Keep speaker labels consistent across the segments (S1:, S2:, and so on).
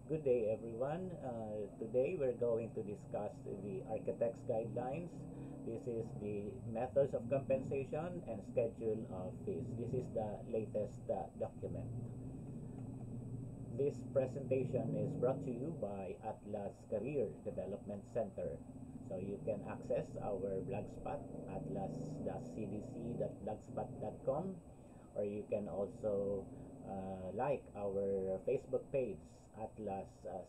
S1: Good day, everyone. Today we're going to discuss the Architect's Guidelines. This is the methods of compensation and schedule of fees. This is the latest document. This presentation is brought to you by Atlas Career Development Center. So you can access our blogspot, atlas-cdc.blogspot.com, or you can also like our Facebook page, Atlas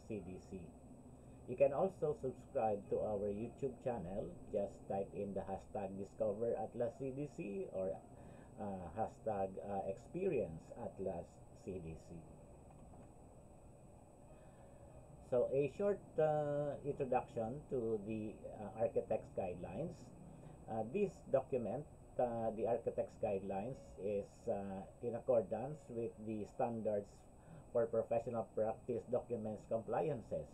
S1: CDC. You can also subscribe to our YouTube channel. Just type in the hashtag Discover Atlas CDC or hashtag Experience Atlas CDC. So a short introduction to the Architect's Guidelines. This document, the Architect's Guidelines, is in accordance with the standards for professional practice documents compliances.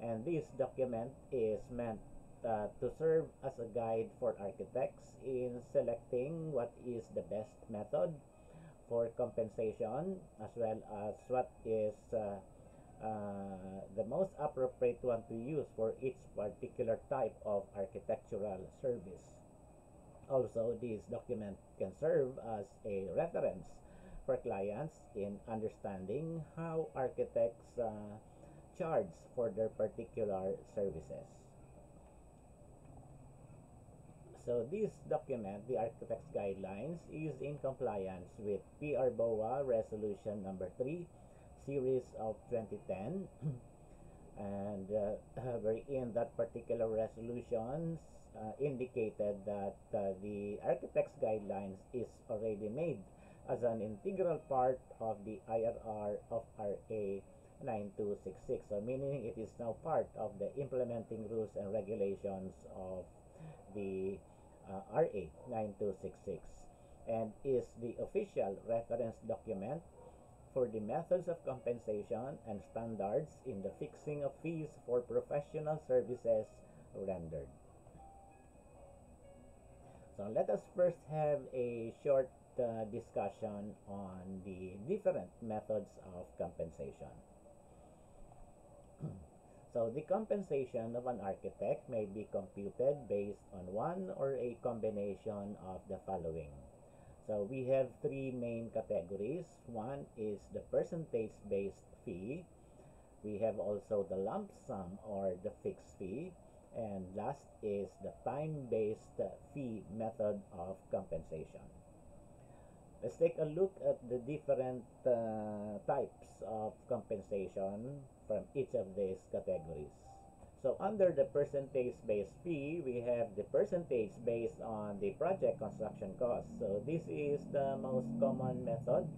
S1: And this document is meant to serve as a guide for architects in selecting what is the best method for compensation, as well as what is the most appropriate one to use for each particular type of architectural service. Also, this document can serve as a reference for clients in understanding how architects charge for their particular services. So this document, the Architect's Guidelines, is in compliance with PRBOA Resolution number 3, series of 2010, and wherein that particular resolutions indicated that the Architect's Guidelines is already made as an integral part of the IRR of RA 9266. So meaning it is now part of the implementing rules and regulations of the RA 9266 and is the official reference document for the methods of compensation and standards in the fixing of fees for professional services rendered. So let us first have a short discussion on the different methods of compensation. So the compensation of an architect may be computed based on one or a combination of the following. So we have three main categories. One is the percentage-based fee. We have also the lump sum or the fixed fee. And last is the time-based fee method of compensation. Let's take a look at the different types of compensation from each of these categories. So under the percentage-based fee, we have the percentage based on the project construction cost. So this is the most common method,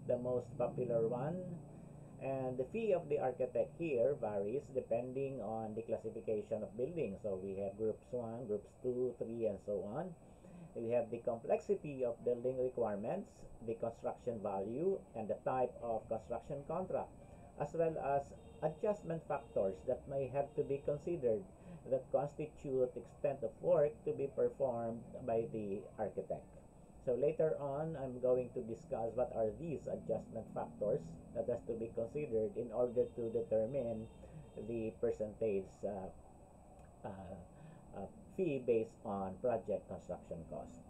S1: the most popular one. And the fee of the architect here varies depending on the classification of buildings. So we have groups 1, groups 2, 3, and so on. We have the complexity of building requirements, the construction value, and the type of construction contract, as well as adjustment factors that may have to be considered that constitute extent of work to be performed by the architect. So later on, I'm going to discuss what are these adjustment factors that has to be considered in order to determine the percentage fee based on project construction cost.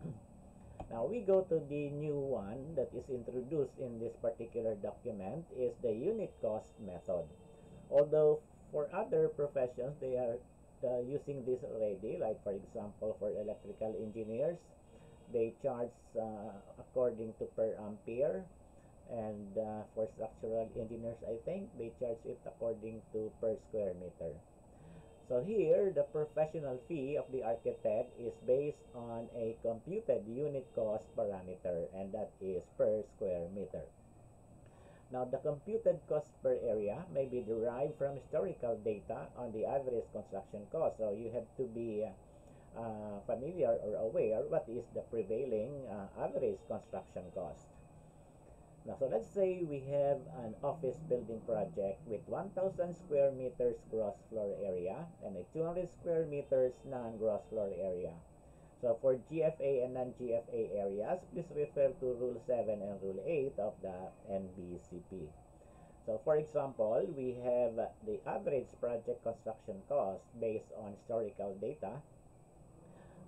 S1: Now we go to the new one that is introduced in this particular document is the unit cost method. Although for other professions they are using this already, like for example for electrical engineers, they charge according to per ampere, and for structural engineers I think they charge it according to per square meter. So here, the professional fee of the architect is based on a computed unit cost parameter, and that is per square meter. Now, the computed cost per area may be derived from historical data on the average construction cost. So you have to be familiar or aware what is the prevailing average construction cost. Now, so let's say we have an office building project with 1,000 square meters gross floor area and a 200 square meters non-gross floor area. So for GFA and non-GFA areas, please refer to Rule 7 and Rule 8 of the NBCP. So for example, we have the average project construction cost based on historical data,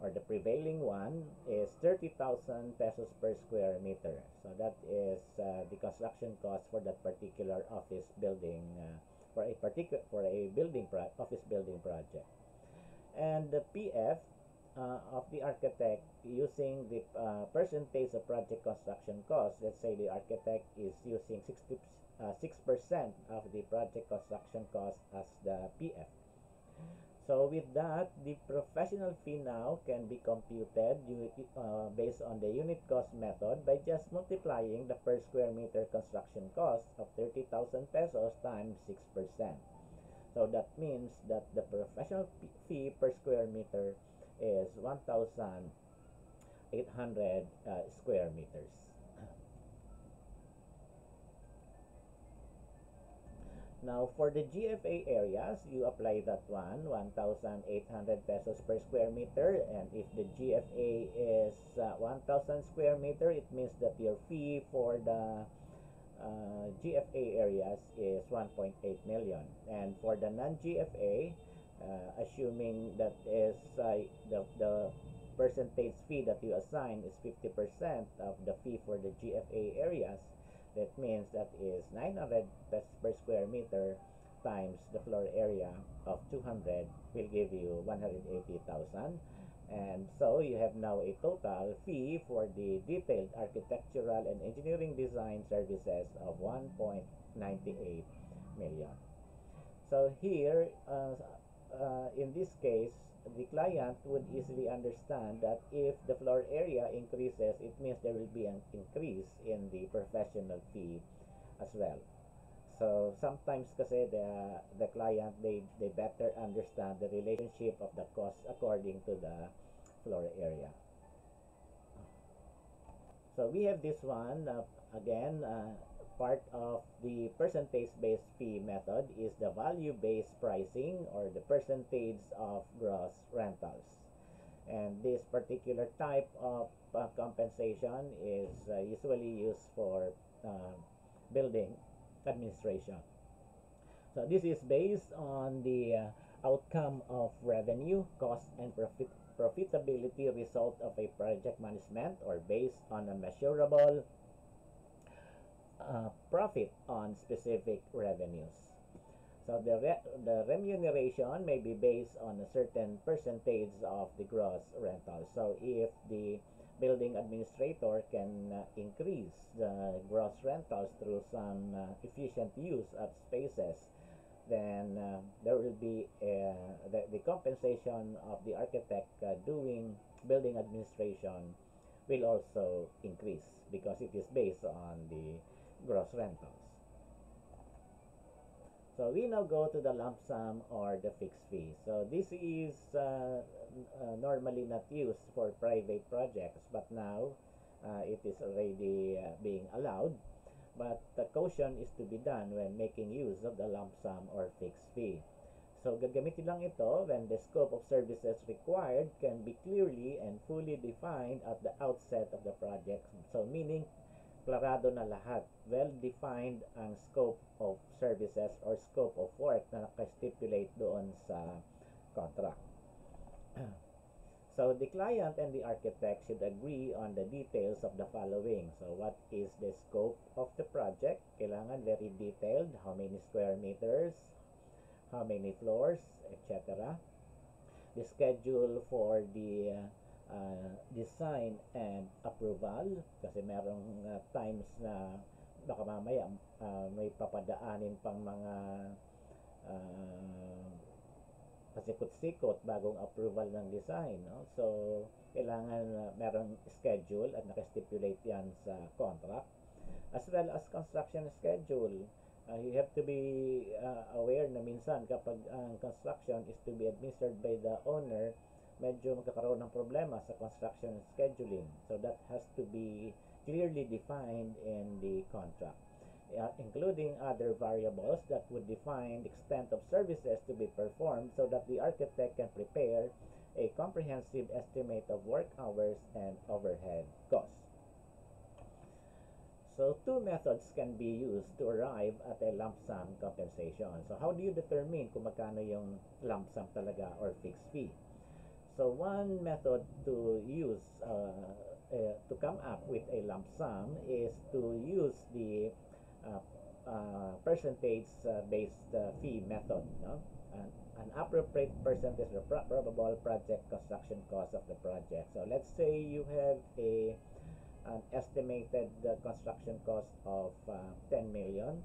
S1: or the prevailing one is 30,000 pesos per square meter. So that is the construction cost for that particular office building, for a office building project. And the PF of the architect, using the percentage of project construction cost. Let's say the architect is using 6% of the project construction cost as the PF. So with that, the professional fee now can be computed based on the unit cost method by just multiplying the per square meter construction cost of 30,000 pesos times 6%. So that means that the professional fee per square meter is 1,800 square meters. Now, for the GFA areas, you apply that 1,800 pesos per square meter. And if the GFA is 1,000 square meter, it means that your fee for the GFA areas is 1.8 million. And for the non-GFA, assuming that is the percentage fee that you assign is 50% of the fee for the GFA areas, that means that is 900 pesos per square meter times the floor area of 200 will give you 180,000. And so you have now a total fee for the detailed architectural and engineering design services of 1.98 million. So here, in this case, the client would easily understand that if the floor area increases, it means there will be an increase in the professional fee as well. So sometimes kasi the client, they better understand the relationship of the cost according to the floor area. So we have this one again. Part of the percentage-based fee method is the value-based pricing, or the percentage of gross rentals. And this particular type of compensation is usually used for building administration. So this is based on the outcome of revenue, cost, and profitability result of a project management, or based on a measurable profit on specific revenues. So the remuneration may be based on a certain percentage of the gross rental. So if the building administrator can increase the gross rentals through some efficient use of spaces, then there will be the compensation of the architect doing building administration will also increase because it is based on the gross rentals. So we now go to the lump sum or the fixed fee. So this is normally not used for private projects, but now it is already being allowed. But the caution is to be done when making use of the lump sum or fixed fee. So gagamitin lang ito when the scope of services required can be clearly and fully defined at the outset of the project. So meaning, klarado na lahat. Well-defined ang scope of services or scope of work na naka-stipulate doon sa contract. So the client and the architect should agree on the details of the following. So what is the scope of the project? Kailangan very detailed. How many square meters? How many floors? Etc. The schedule for the design and approval, kasi merong times na baka mamaya may papadaanin pang mga pasikot-sikot bagong approval ng design, no? So kailangan merong schedule at nakastipulate yan sa contract, as well as construction schedule. You have to be aware na minsan kapag ang construction is to be administered by the owner, medyo magkakaroon ng problema sa construction scheduling. So that has to be clearly defined in the contract, including other variables that would define the extent of services to be performed so that the architect can prepare a comprehensive estimate of work hours and overhead costs. So two methods can be used to arrive at a lump sum compensation. So how do you determine kung magkano yung lump sum talaga or fixed fee? So one method to use to come up with a lump sum is to use the uh, percentage-based fee method. No? An appropriate percentage of probable project construction cost of the project. So let's say you have an estimated construction cost of 10 million,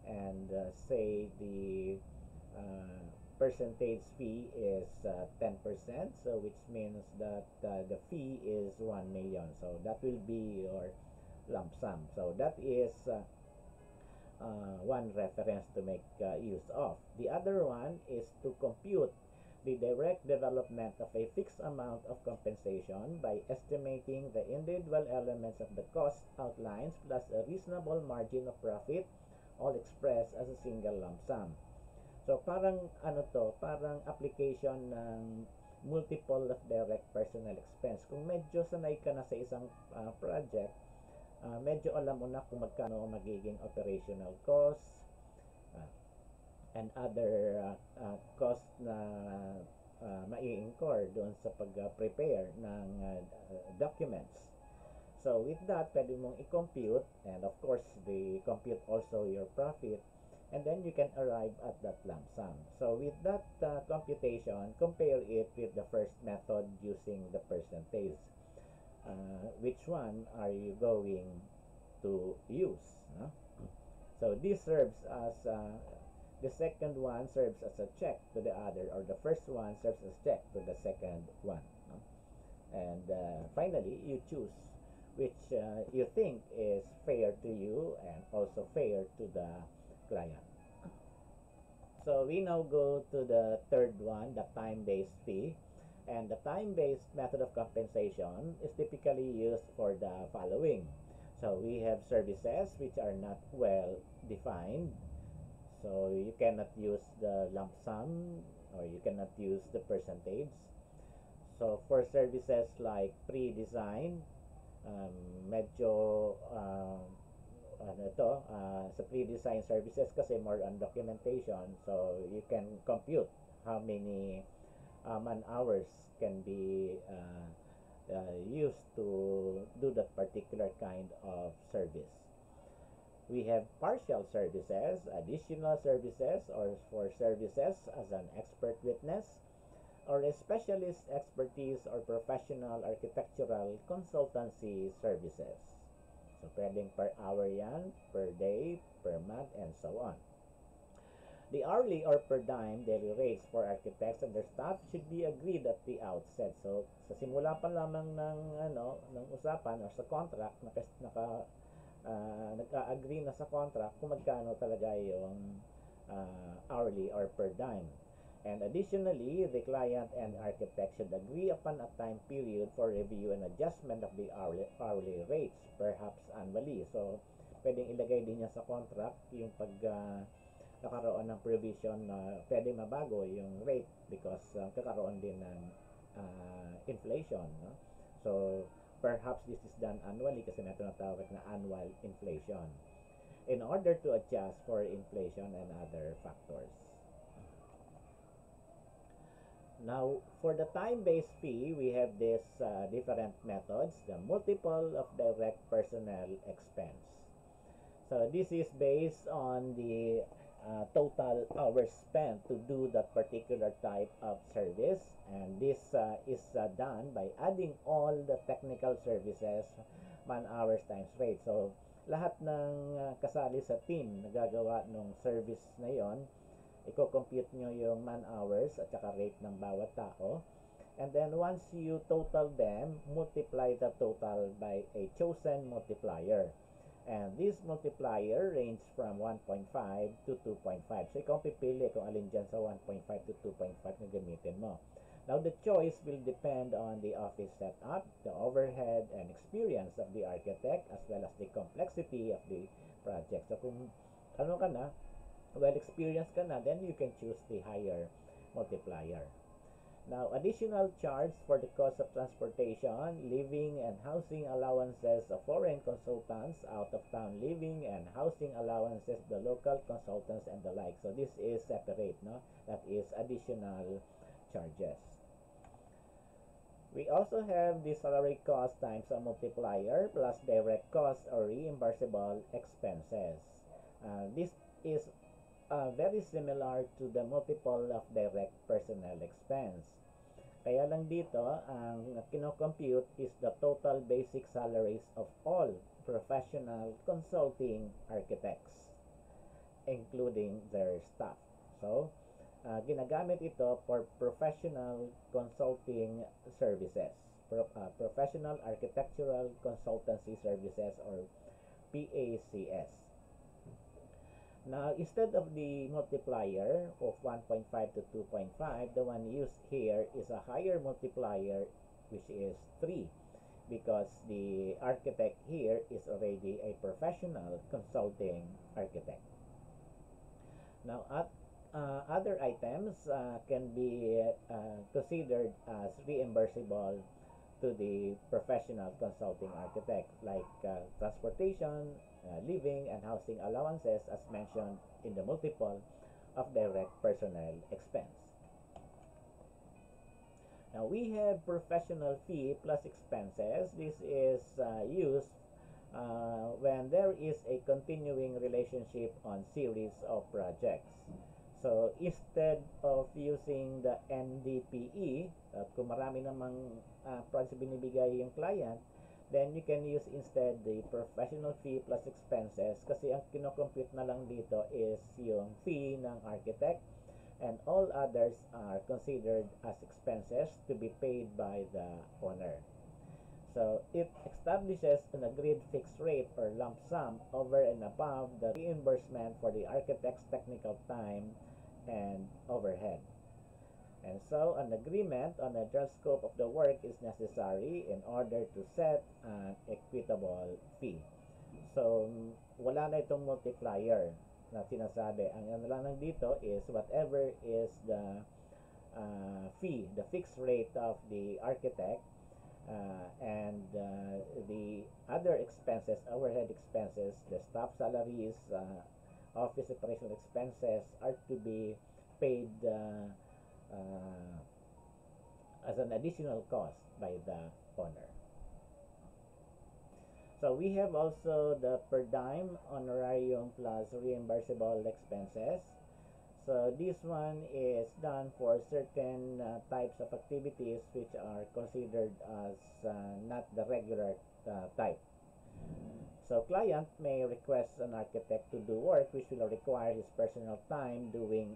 S1: and say the percentage fee is 10%, so which means that the fee is 1 million. So that will be your lump sum. So that is one reference to make use of. The other one is to compute the direct development of a fixed amount of compensation by estimating the individual elements of the cost outlines plus a reasonable margin of profit, all expressed as a single lump sum. So parang parang application ng multiple of direct personal expense. Kung medyo sanay ka na sa isang project, medyo alam mo na kung magkano magiging operational costs, uh, and other cost na mai-incur doon sa pag-prepare ng documents. So with that, pwede mong i-compute, and of course, compute also your profit, and then you can arrive at that lump sum. So with that computation, compare it with the first method using the percentage. Which one are you going to use? No? So this serves as the second one serves as a check to the other, or the first one serves as a check to the second one. No? And finally, you choose which you think is fair to you and also fair to the client. So we now go to the third one, the time-based fee. And the time-based method of compensation is typically used for the following. So we have services which are not well defined. So you cannot use the lump sum, or you cannot use the percentage. So for services like pre-design, medyo sa pre-design services kasi more on documentation, so you can compute how many man hours can be used to do that particular kind of service. We have partial services, additional services, or for services as an expert witness, or a specialist expertise or professional architectural consultancy services. So, pwedeng per hour yan, per day, per month, and so on. The hourly or per dime daily rates for architects and their staff should be agreed at the outset. So, sa simula pa lamang ng usapan or sa contract, nagka-agree na sa contract kung magkano talaga yung hourly or per dime. And additionally, the client and architect should agree upon a time period for review and adjustment of the hourly rates, perhaps annually. So, pwedeng ilagay din niya sa contract yung pag nakaroon ng provision na pwede mabago yung rate because kakaroon din ng inflation. No? So, perhaps this is done annually kasi may tinatawag na annual inflation in order to adjust for inflation and other factors. Now, for the time-based fee, we have these different methods, the multiple of direct personnel expense. So, this is based on the total hours spent to do that particular type of service, and this is done by adding all the technical services, man hours times rate. So, lahat ng kasali sa team na gagawa ng service na yon, i-compute nyo yung man hours at saka rate ng bawat tao. And then once you total them, multiply the total by a chosen multiplier. And this multiplier range from 1.5 to 2.5. So ikaw pipili kung alin dyan sa 1.5 to 2.5 na gamitin mo. Now the choice will depend on the office setup, the overhead and experience of the architect, as well as the complexity of the project. So kung ano ka na, well experienced ka na, then you can choose the higher multiplier. Now, additional charge for the cost of transportation, living and housing allowances of foreign consultants, out-of-town living and housing allowances of the local consultants and the like. So this is separate, no? That is additional charges. We also have the salary cost times a multiplier plus direct cost or reimbursable expenses. This is very similar to the multiple of direct personnel expense. Kaya lang dito, ang kinocompute is the total basic salaries of all professional consulting architects, including their staff. So, ginagamit ito for professional consulting services, professional architectural consultancy services, or PACS. Now, instead of the multiplier of 1.5 to 2.5, the one used here is a higher multiplier, which is 3, because the architect here is already a professional consulting architect. Now, other items can be considered as reimbursable to the professional consulting architect, like transportation, living, and housing allowances as mentioned in the multiple of direct personnel expense. Now we have professional fee plus expenses. This is used when there is a continuing relationship on series of projects. So, instead of using the NDPE, at kung marami namang project binibigay yung client, then you can use instead the professional fee plus expenses kasi ang kinocompute na lang dito is yung fee ng architect and all others are considered as expenses to be paid by the owner. So, it establishes an agreed fixed rate or lump sum over and above the reimbursement for the architect's technical time and overhead. And so, an agreement on the general scope of the work is necessary in order to set an equitable fee. So, wala na itong multiplier na sinasabi. Ang ano lang dito is whatever is the fee, the fixed rate of the architect, and the other expenses, overhead expenses, the staff salaries, office operational expenses are to be paid as an additional cost by the owner. So we have also the per diem honorarium plus reimbursable expenses. So this one is done for certain types of activities which are considered as not the regular type. So client may request an architect to do work which will require his personal time doing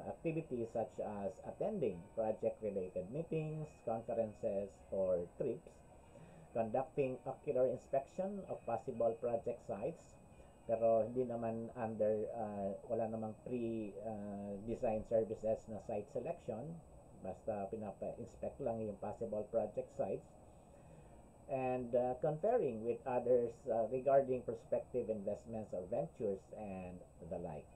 S1: activities such as attending project-related meetings, conferences, or trips, conducting ocular inspection of possible project sites, pero hindi naman under, wala namang pre-design services na site selection, basta pinapa-inspect lang yung possible project sites, and conferring with others regarding prospective investments or ventures and the like.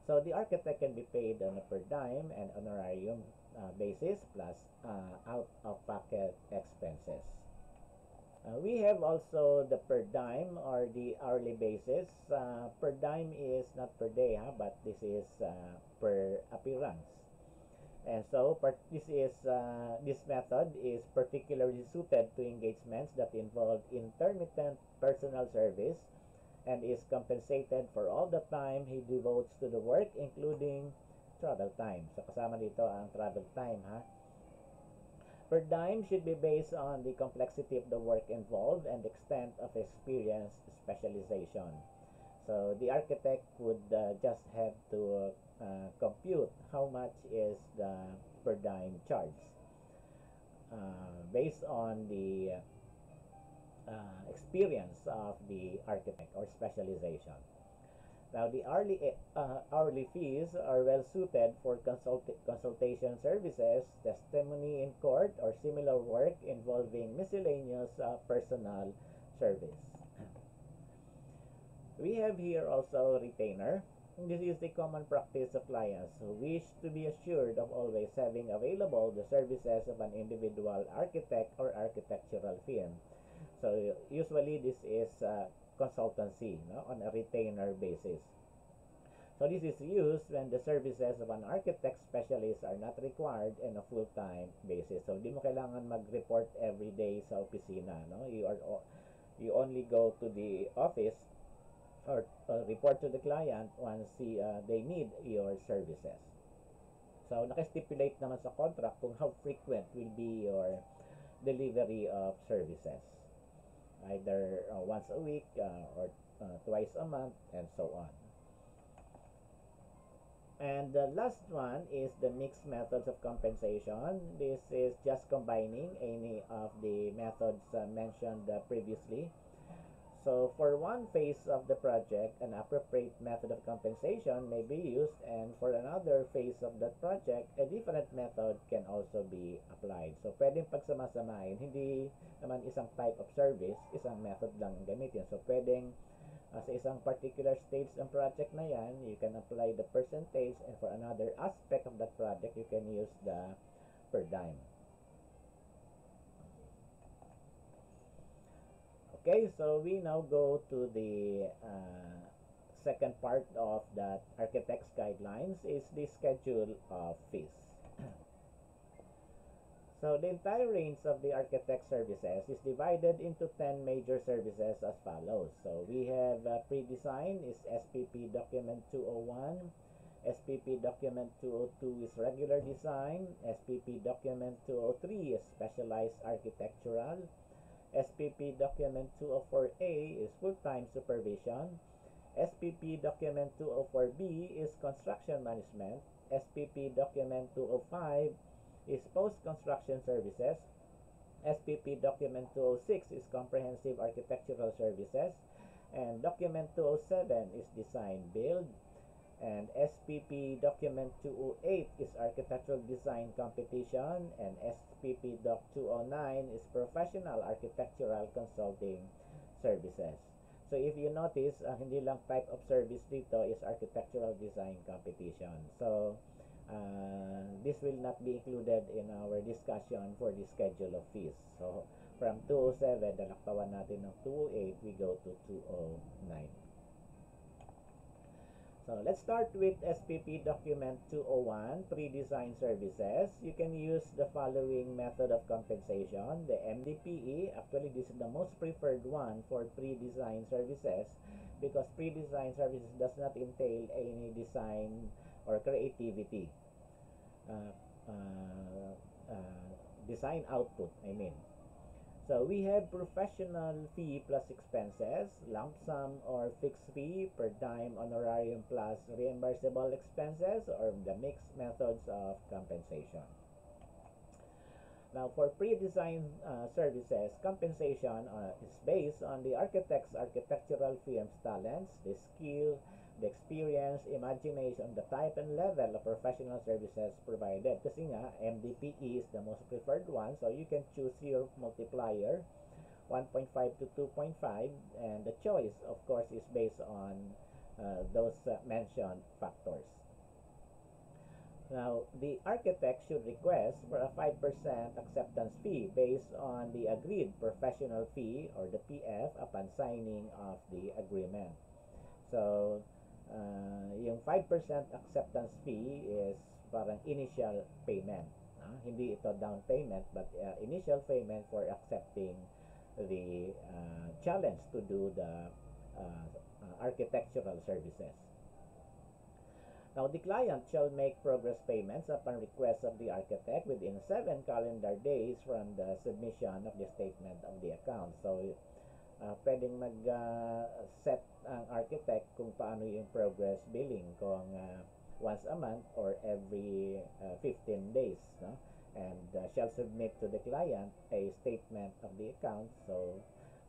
S1: So the architect can be paid on a per diem and honorarium basis plus out-of-pocket expenses. We have also the per diem or the hourly basis. Per diem is not per day, but this is per appearance. And so this method is particularly suited to engagements that involve intermittent personal service and is compensated for all the time he devotes to the work, including travel time. So kasama dito ang travel time, Per diem should be based on the complexity of the work involved and the extent of experience specialization. So the architect would just have to compute how much is the per diem charge based on the experience of the architect or specialization. Now, the hourly fees are well suited for consultation services, testimony in court, or similar work involving miscellaneous personal service. We have here also retainer. This is the common practice of clients who wish to be assured of always having available the services of an individual architect or architectural firm. So usually this is consultancy, no, on a retainer basis. So this is used when the services of an architect specialist are not required on a full-time basis. So di mo kailangan mag-report every day sa opisina, no? You only go to the office or report to the client once they need your services. So naka-stipulate naman sa contract kung how frequent will be your delivery of services. Either once a week or twice a month and so on. And the last one is the mixed methods of compensation. This is just combining any of the methods mentioned previously. So for one phase of the project, an appropriate method of compensation may be used, and for another phase of that project, a different method can also be applied. So pwedeng pagsamasamahin, hindi naman isang type of service, isang method lang gamitin. So pwedeng sa isang particular stage ng project na yan, you can apply the percentage, and for another aspect of that project, you can use the per diem. Okay, so we now go to the second part of that architect's guidelines is the schedule of fees. So the entire range of the architect services is divided into 10 major services as follows. So we have pre-design is SPP document 201, SPP document 202 is regular design, SPP document 203 is specialized architectural, SPP document 204A is full-time supervision, SPP document 204B is construction management, SPP document 205 is post-construction services, SPP document 206 is comprehensive architectural services, and document 207 is design build, and SPP document 208 is architectural design competition, and SPP doc 209 is professional architectural consulting services. So if you notice, hindi lang type of service dito is architectural design competition. So this will not be included in our discussion for the schedule of fees. So from 207, dalaktawan natin ng 208, we go to 209. So let's start with SPP document 201, pre-design services. You can use the following method of compensation. The MDPE, actually this is the most preferred one for pre-design services because pre-design services does not entail any design or creativity. Design output, I mean. So we have professional fee plus expenses, lump sum or fixed fee, per diem, honorarium plus reimbursable expenses, or the mixed methods of compensation. Now for pre-design services, compensation is based on the architect's architectural firm's talents, the skill, the experience, imagination, the type and level of professional services provided. Kasi nga, MDPE is the most preferred one, so you can choose your multiplier, 1.5 to 2.5, and the choice, of course, is based on those mentioned factors. Now, the architect should request for a 5% acceptance fee based on the agreed professional fee or the PF upon signing of the agreement. So, yung 5% acceptance fee is parang initial payment. Hindi ito down payment but initial payment for accepting the challenge to do the architectural services. Now, the client shall make progress payments upon request of the architect within 7 calendar days from the submission of the statement of the account. So, pwedeng mag-set ang architect kung paano yung progress billing, kung once a month or every 15 days. No? And shall submit to the client a statement of the account. So,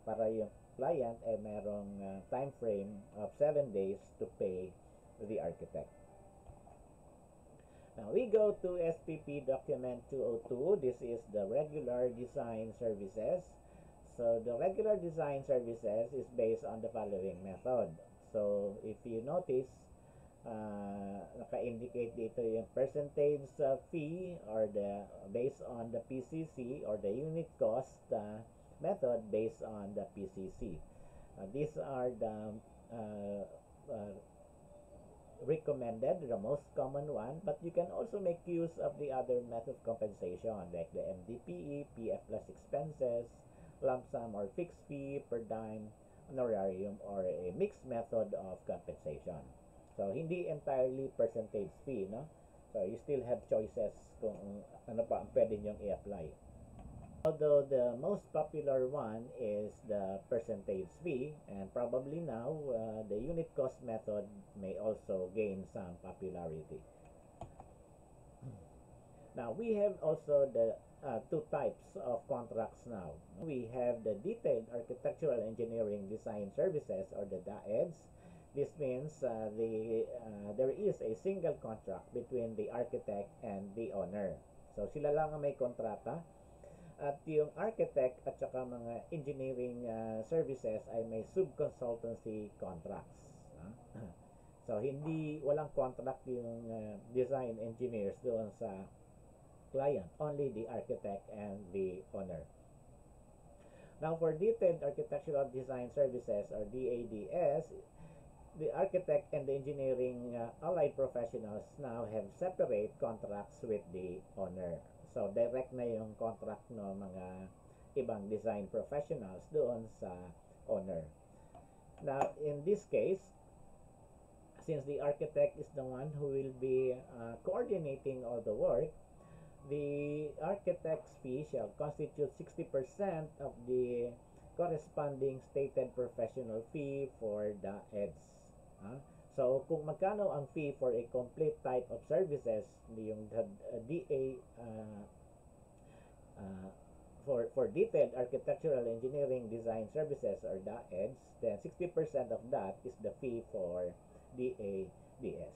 S1: para yung client ay merong time frame of 7 days to pay the architect. Now we go to SPP document 202. This is the regular design services. So the regular design services is based on the following method. So if you notice, naka-indicate dito yung percentage fee or the based on the PCC or the unit cost method based on the PCC. These are the uh, uh, recommended, the most common one, but you can also make use of the other method of compensation like the MDPE, PF plus expenses, lump sum or fixed fee per dime, honorarium, or a mixed method of compensation. So, hindi entirely percentage fee, no? So, you still have choices kung ano pa ang pwede nyong i-apply. Although the most popular one is the percentage fee, and probably now the unit cost method may also gain some popularity. Now we have also the two types of contracts now. We have the detailed architectural engineering design services or the DAEDS. This means there is a single contract between the architect and the owner. So sila lang ang may kontrata. At yung architect at saka mga engineering services ay may sub-consultancy contracts. So, walang contract yung design engineers doon sa client. Only the architect and the owner. Now, for detailed architectural design services or DADS, the architect and the engineering allied professionals now have separate contracts with the owner. So, direct na yung contract ng mga ibang design professionals doon sa owner. Now, in this case, since the architect is the one who will be coordinating all the work, the architect's fee shall constitute 60% of the corresponding stated professional fee for the EDS. So, kung magkano ang fee for a complete type of services, yung DA for detailed architectural engineering design services or DAEDS, then 60% of that is the fee for DADS.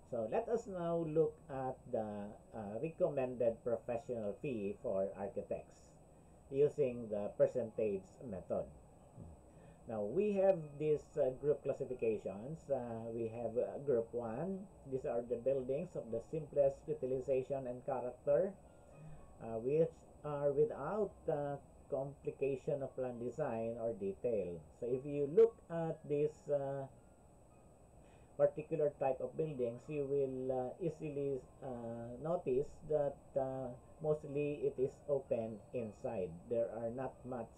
S1: So let us now look at the recommended professional fee for architects using the percentage method. Now we have these group classifications. We have group 1. These are the buildings of the simplest utilization and character, which are without complication of plan design or detail. So if you look at this particular type of buildings, you will easily notice that mostly it is open inside. There are not much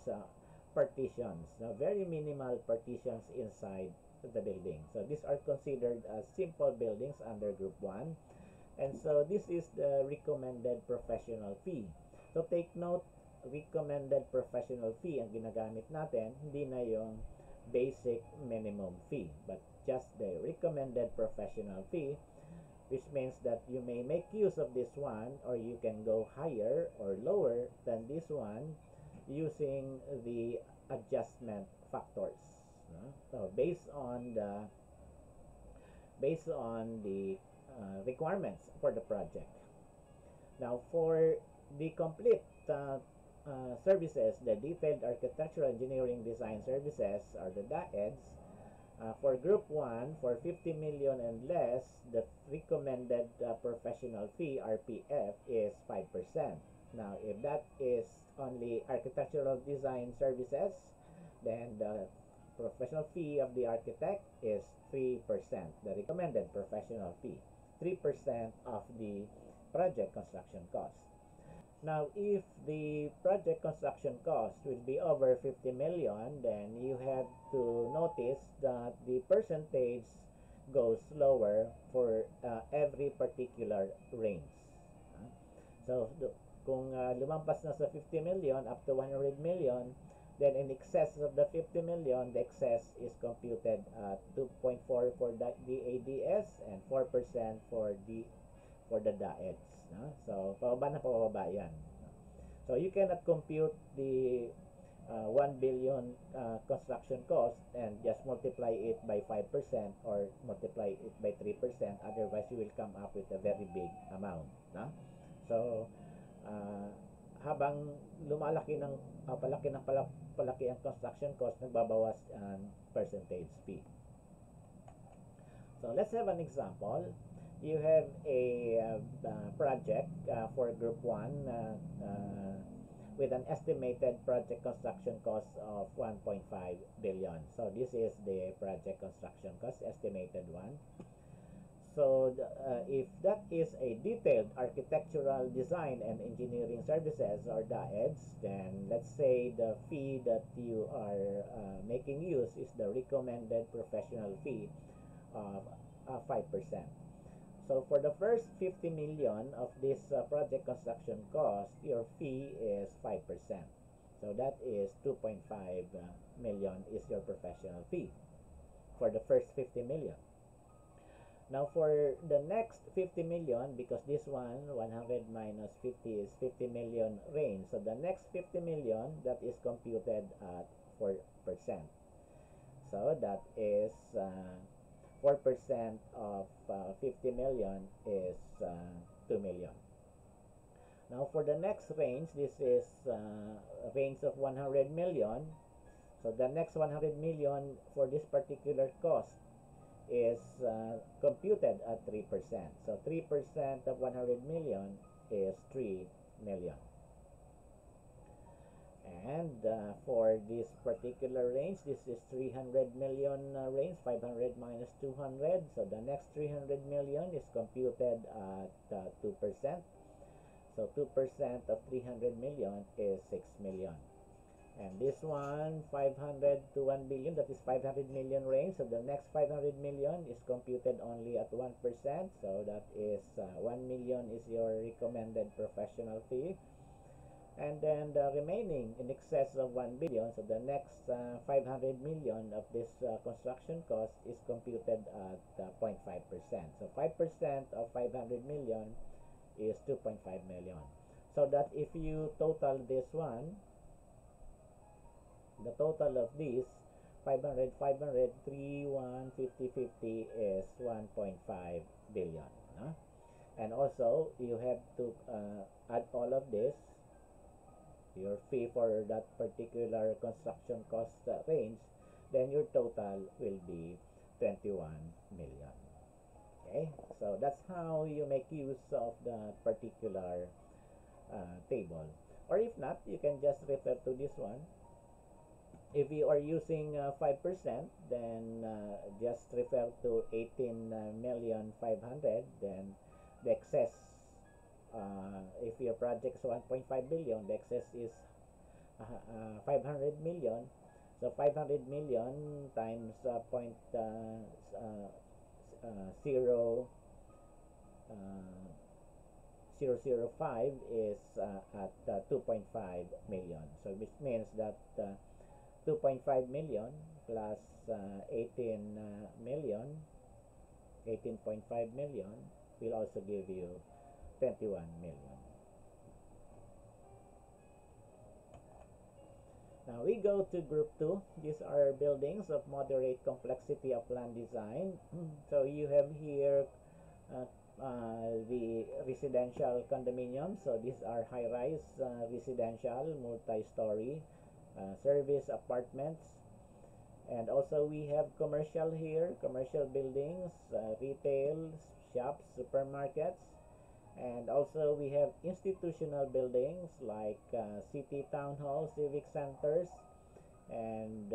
S1: partitions, very minimal partitions inside the building. So these are considered as simple buildings under group 1. And so this is the recommended professional fee. So take note, recommended professional fee ang ginagamit natin, hindi na yung basic minimum fee, but just the recommended professional fee, which means that you may make use of this one or you can go higher or lower than this one using the adjustment factors. So based on the requirements for the project. Now for the complete services, the detailed architectural engineering design services or the DAEDS, for group 1, for 50 million and less, the recommended professional fee, RPF, is 5%. Now, if that is only architectural design services, then the professional fee of the architect is 3%, the recommended professional fee, 3% of the project construction cost. Now, if the project construction cost will be over 50 million, then you have to notice that the percentage goes lower for every particular range. So, kung lumampas na sa 50 million up to 100 million, then in excess of the 50 million, the excess is computed at 2.4 for the DADS and 4% for the DAEDS. So, pababa na pababa yan. So, you cannot compute the 1 billion construction cost and just multiply it by 5% or multiply it by 3%. Otherwise, you will come up with a very big amount. So, habang lumalaki ng palaki ang construction cost, nagbabawas ang percentage fee. So let's have an example. You have a project for group 1 with an estimated project construction cost of 1.5 billion. So this is the project construction cost, estimated one. So if that is a detailed architectural design and engineering services, or DAEDS, then let's say the fee that you are making use is the recommended professional fee of 5%. So for the first 50 million of this project construction cost, your fee is 5%. So that is 2.5 million is your professional fee for the first 50 million. Now for the next 50 million, because this one, 100 minus 50 is 50 million range. So the next 50 million, that is computed at 4%. So that is 4% of 50 million is 2 million. Now for the next range, this is a range of 100 million. So the next 100 million for this particular cost is computed at 3%. So 3% of 100 million is 3 million. And for this particular range, this is 300 million range, 500 minus 200. So the next 300 million is computed at 2%. So 2% of 300 million is 6 million. And this one, 500 to 1 billion, that is 500 million range. So the next 500 million is computed only at 1%. So that is 1 million is your recommended professional fee. And then the remaining in excess of 1 billion, so the next 500 million of this construction cost is computed at 0.5%. So 5% of 500 million is 2.5 million. So that if you total this one, the total of these 500, 500, 3, 1, 50, 50 is 1.5 billion. And also, you have to add all of this, your fee for that particular construction cost range, then your total will be 21 million. Okay, so that's how you make use of the particular table. Or if not, you can just refer to this one. If you are using 5%, then just refer to 18,500,000. Then the excess, if your project is 1.5 billion, the excess is 500 million. So 500 million times 0.005 is at 2.5 million. So which means that 2.5 million plus 18 million, 18.5 million will also give you 21 million. Now we go to group 2. These are buildings of moderate complexity of land design. So you have here the residential condominiums. So these are high-rise residential, multi-story service apartments. And also we have commercial here, commercial buildings, retail, shops, supermarkets. And also we have institutional buildings like city town halls, civic centers. And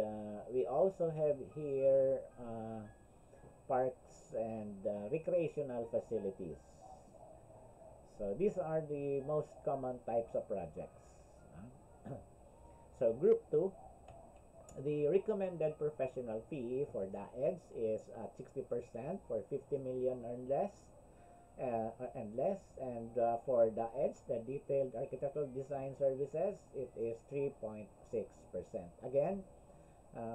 S1: we also have here parks and recreational facilities. So these are the most common types of projects. So group 2, the recommended professional fee for DAEDS is at 60% for 50 million or less. And for DAEDS, the detailed architectural design services, it is 3.6%. Again,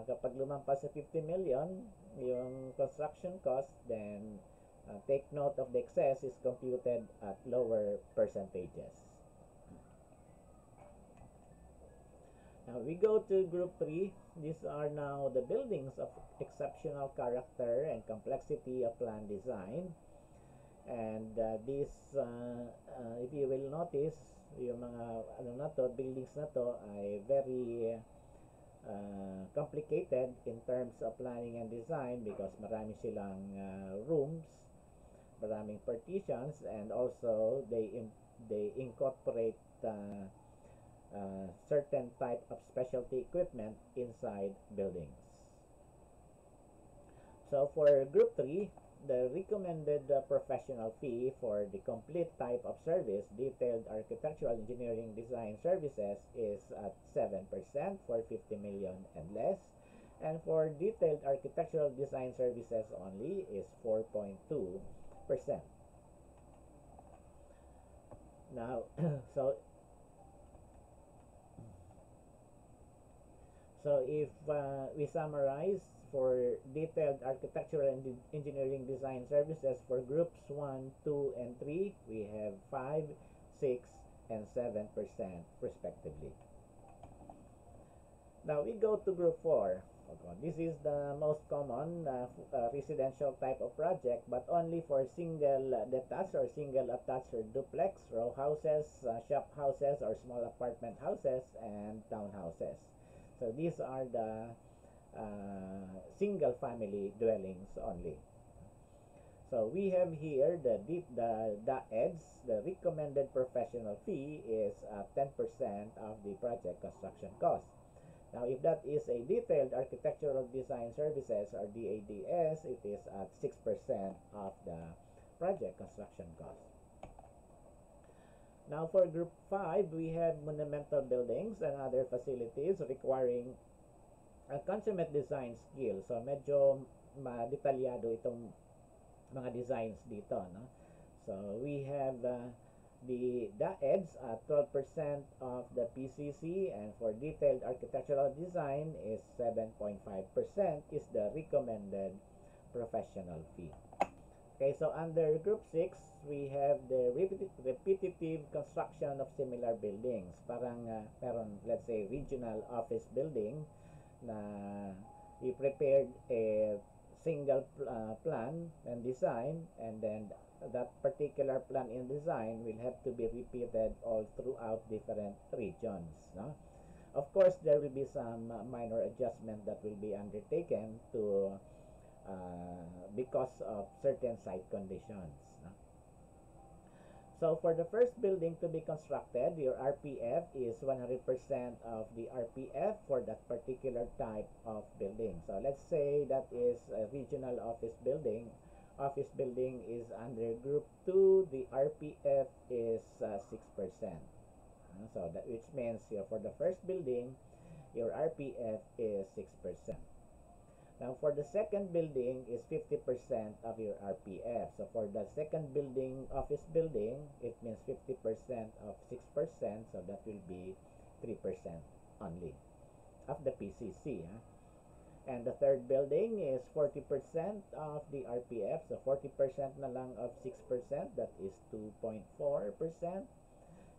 S1: kapag lumampas sa 50 million yung construction cost, then take note of the excess is computed at lower percentages. Now we go to group 3. These are now the buildings of exceptional character and complexity of land design. And this, if you will notice, yung mga ano na to, buildings na to ay very complicated in terms of planning and design because marami silang rooms, maraming partitions, and also they incorporate certain type of specialty equipment inside buildings. So for group 3, the recommended professional fee for the complete type of service, detailed architectural engineering design services, is at 7% for 50 million and less. And for detailed architectural design services only is 4.2%. Now, so if we summarize, for detailed architectural and engineering design services for groups 1, 2, and 3, we have 5, 6, and 7% respectively. Now we go to group 4. Okay. This is the most common residential type of project, but only for single detached or single attached or duplex, row houses, shop houses, or small apartment houses, and townhouses. So these are the single family dwellings only. So we have here the EDS, the recommended professional fee is 10% of the project construction cost. Now, if that is a detailed architectural design services or DADS, it is at 6% of the project construction cost. Now, for group 5, we have monumental buildings and other facilities requiring a consummate design skill. So, medyo detalyado itong mga designs dito, no? So, we have the EDS at 12% of the PCC, and for detailed architectural design is 7.5% is the recommended professional fee. Okay, so under group 6, we have the repetitive construction of similar buildings. Parang meron, let's say, regional office building na we prepared a single plan and design, and then that particular plan and design will have to be repeated all throughout different regions, no? Of course, there will be some minor adjustment that will be undertaken to because of certain site conditions, no? So for the first building to be constructed, your RPF is 100% of the RPF for that particular type of building. So let's say that is a regional office building. Office building is under group 2, the RPF is 6%. So that which means for the first building, your RPF is 6%. Now, for the second building is 50% of your RPF. So, for the second building, office building, it means 50% of 6%. So, that will be 3% only of the PCC. Huh? And the third building is 40% of the RPF. So, 40% na lang of 6%. That is 2.4%.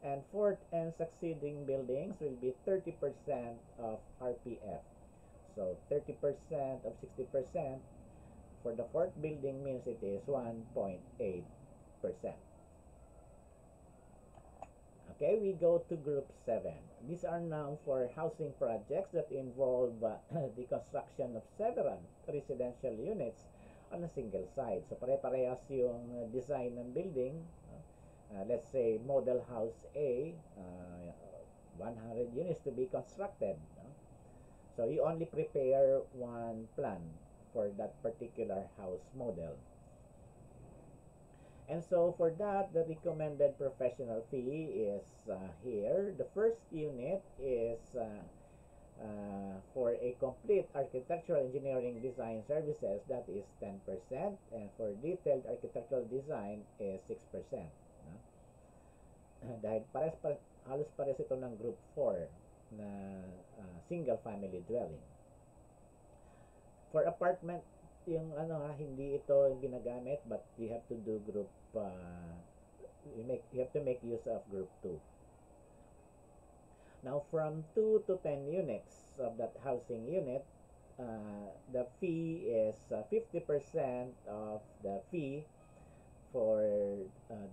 S1: And fourth and succeeding buildings will be 30% of RPF. So 30% of 60% for the fourth building means it is 1.8%. Okay, we go to group 7. These are now for housing projects that involve the construction of several residential units on a single site. So pare-parehas yung design ng building. Let's say model house A, 100 units to be constructed. So you only prepare one plan for that particular house model. And so for that, the recommended professional fee is here. The first unit is for a complete architectural engineering design services, that is 10%. And for detailed architectural design is 6%. Dahil halos pares ito ng group 4 na single family dwelling. For apartment, yung hindi ito ginagamit, but you have to do group you have to make use of group 2. Now from 2 to 10 units of that housing unit, the fee is 50% of the fee for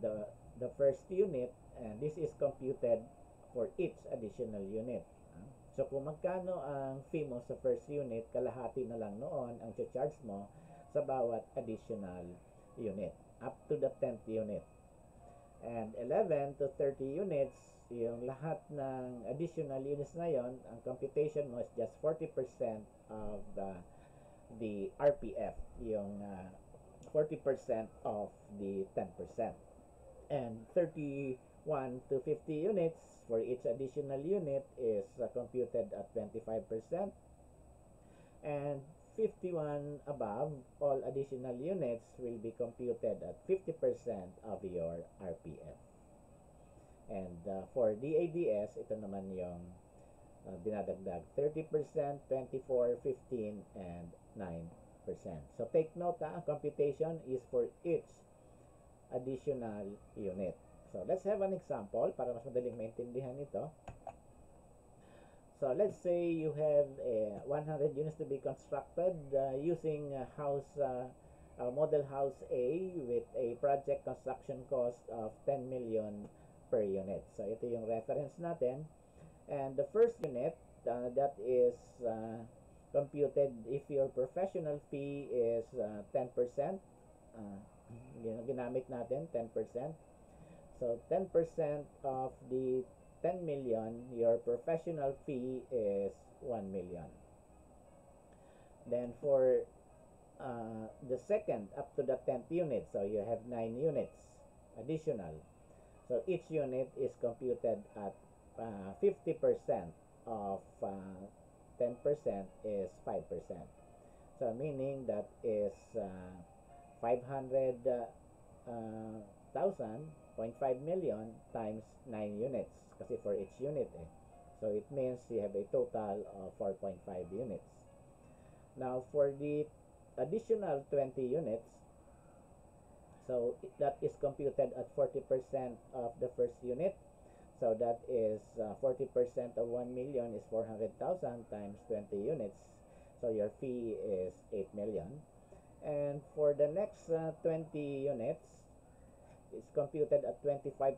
S1: the first unit, And this is computed for each additional unit. So kung magkano ang fee mo sa first unit, kalahati na lang noon ang charge mo sa bawat additional unit up to the 10th unit. And 11 to 30 units, yung lahat ng additional units na yon, ang computation mo is just 40% of the RPF, yung 40% of the 10%. And 31 to 50 units for each additional unit is computed at 25%. And 51 above, all additional units will be computed at 50% of your RPF. And for DADS, ito naman yung dinadagdag 30%, 24, 15, and 9%. So take note, ang computation is for each additional unit. So let's have an example para mas madaling maintindihan ito. So let's say you have 100 units to be constructed using model house A with a project construction cost of 10 million per unit. So ito yung reference natin. And the first unit, that is computed if your professional fee is 10%. Ginamit natin 10%. So 10% of the 10 million, your professional fee is 1 million. Then for the second up to the 10th unit, so you have 9 units additional. So each unit is computed at 50% of 10% is 5%. So meaning that is 0.5 million times 9 units kasi for each unit So it means you have a total of 4.5 units. Now for the additional 20 units, so that is computed at 40% of the first unit. So that is 40% of 1 million is 400,000 times 20 units. So your fee is 8 million. And for the next 20 units, it's computed at 25%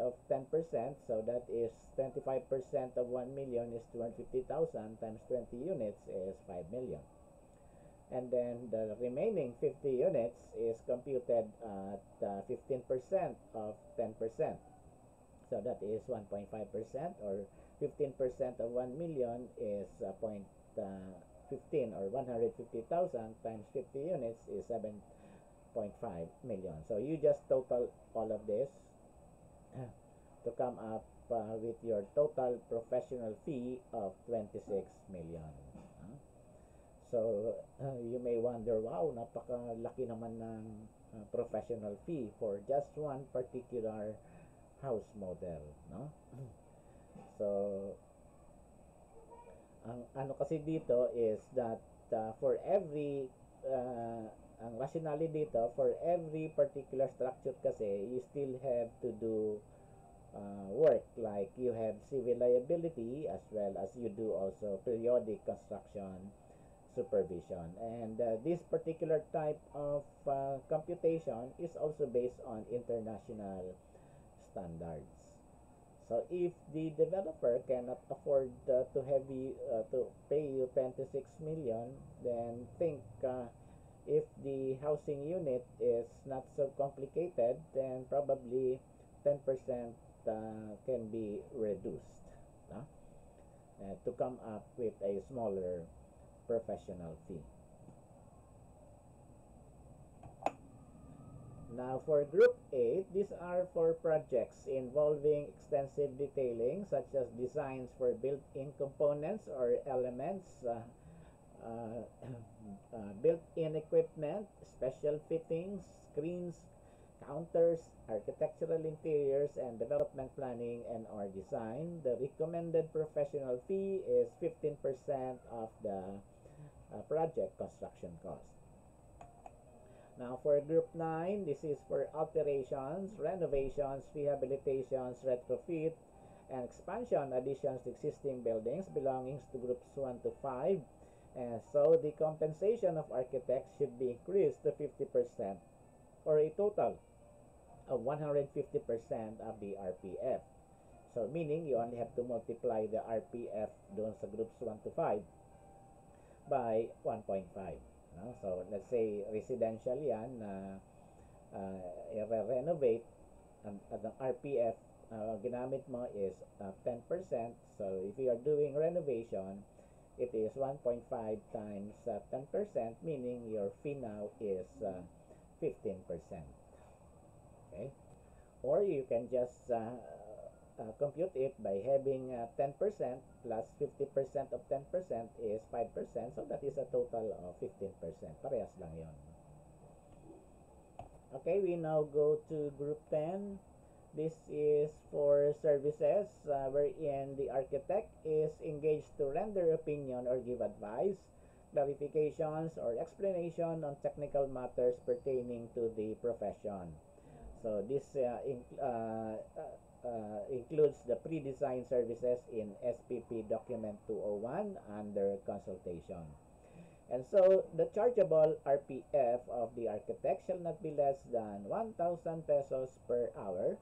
S1: of 10%. So that is 25% of 1 million is 250,000 times 20 units is 5 million. And then the remaining 50 units is computed at 15% of 10%. So that is 1.5%, or 15% of 1 million is 0.15 or 150,000 times 50 units is 7.5 million. So you just total all of this to come up with your total professional fee of 26 million. So you may wonder, wow, napakalaki naman ng professional fee for just one particular house model, no? So ang ano kasi dito is that for every ang rationale dito, for every particular structure kasi, you still have to do work, like you have civil liability as well as you do also periodic construction supervision. And this particular type of computation is also based on international standards. So if the developer cannot afford to pay you 26 million, then think if the housing unit is not so complicated, then probably 10% can be reduced to come up with a smaller professional fee. Now for Group 8, these are for projects involving extensive detailing such as designs for built-in components or elements, built-in equipment, special fittings, screens, counters, architectural interiors, and development planning and or design. The recommended professional fee is 15% of the project construction cost. Now for Group 9, this is for alterations, renovations, rehabilitations, retrofit, and expansion additions to existing buildings belonging to Groups 1 to 5. And so the compensation of architects should be increased to 50% or a total 150% of the RPF. So meaning you only have to multiply the RPF doon sa groups 1 to 5 by 1.5. No? So let's say residential yan na i-renovate ang RPF ginamit mo is 10%. So if you are doing renovation, it is 1.5 times 10%, meaning your fee now is 15%. Okay? Or you can just compute it by having 10% plus 50% of 10% is 5%. So that is a total of 15%. Parehas lang yon. Okay, we now go to group 10. This is for services wherein the architect is engaged to render opinion or give advice, clarifications, or explanation on technical matters pertaining to the profession. So this includes the pre-design services in SPP document 201 under consultation. And so the chargeable RPF of the architect shall not be less than 1,000 pesos per hour,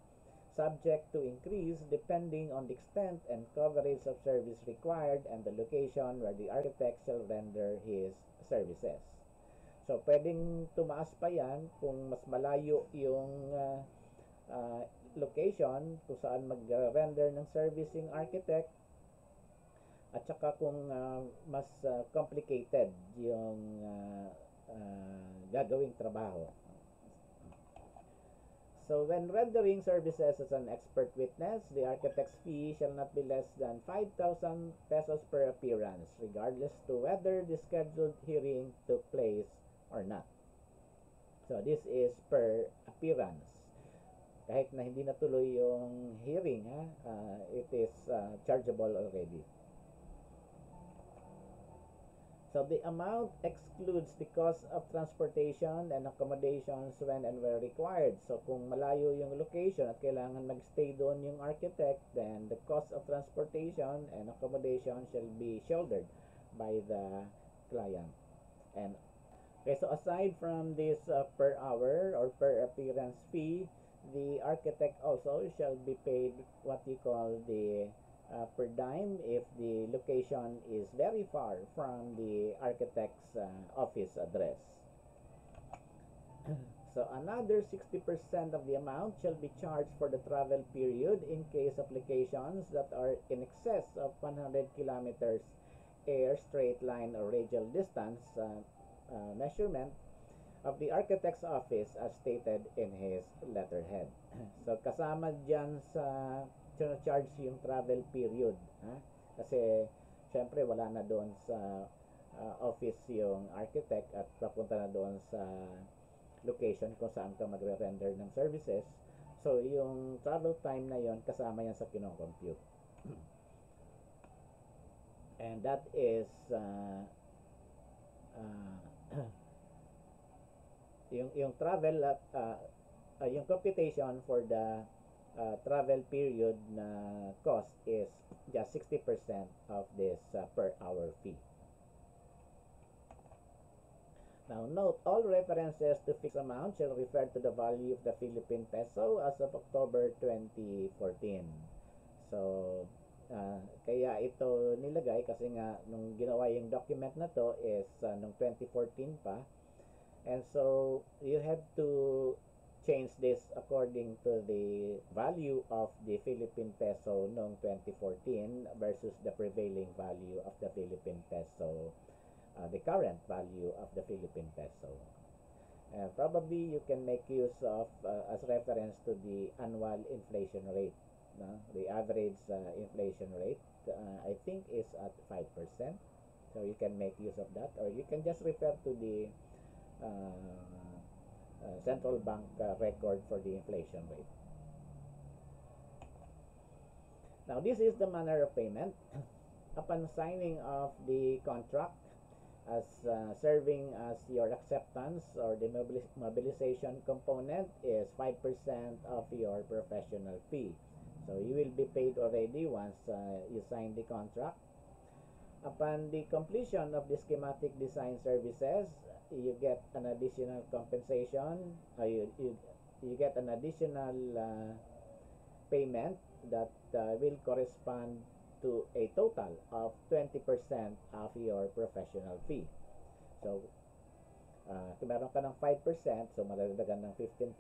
S1: subject to increase depending on the extent and coverage of service required and the location where the architect shall render his services. So pwedeng tumaas pa yan kung mas malayo yung location kung saan mag-render ng servicing architect, at saka kung mas complicated yung gagawing trabaho. So when rendering services as an expert witness, the architect's fee shall not be less than 5,000 pesos per appearance, regardless to whether the scheduled hearing took place or not. So this is per appearance. Kahit na hindi natuloy yung hearing, it is chargeable already. So the amount excludes the cost of transportation and accommodations when and where required. So kung malayo yung location at kailangan magstay doon yung architect, then the cost of transportation and accommodation shall be shouldered by the client. And okay, so aside from this per hour or per appearance fee, the architect also shall be paid what you call the per dime if the location is very far from the architect's office address. So another 60% of the amount shall be charged for the travel period in case of locations that are in excess of 100 kilometers air, straight line, or radial distance measurement of the architect's office as stated in his letterhead. So kasama dyan sa charge yung travel period, kasi syempre wala na doon sa office yung architect at papunta na doon sa location kung saan ka magre-render ng services. So yung travel time na yon kasama yan sa kino-compute. And that is yung travel yung computation for the travel period na cost is just 60% of this per hour fee. Now note, all references to fixed amount shall refer to the value of the Philippine peso as of October 2014. So kaya ito nilagay kasi nga nung ginawa yung document na to is nung 2014 pa, and so you have to change this according to the value of the Philippine peso noong 2014 versus the prevailing value of the Philippine peso, the current value of the Philippine peso. Probably you can make use of as reference to the annual inflation rate. The average inflation rate I think is at 5%. So you can make use of that, or you can just refer to the central bank record for the inflation rate. Now this is the manner of payment. Upon signing of the contract as serving as your acceptance, or the mobilization component is 5% of your professional fee. So you will be paid already once you sign the contract. Upon the completion of the schematic design services, you get an additional compensation. you get an additional payment that will correspond to a total of 20% of your professional fee. So, kung meron ka ng 5%, so madagdagan ng 15%,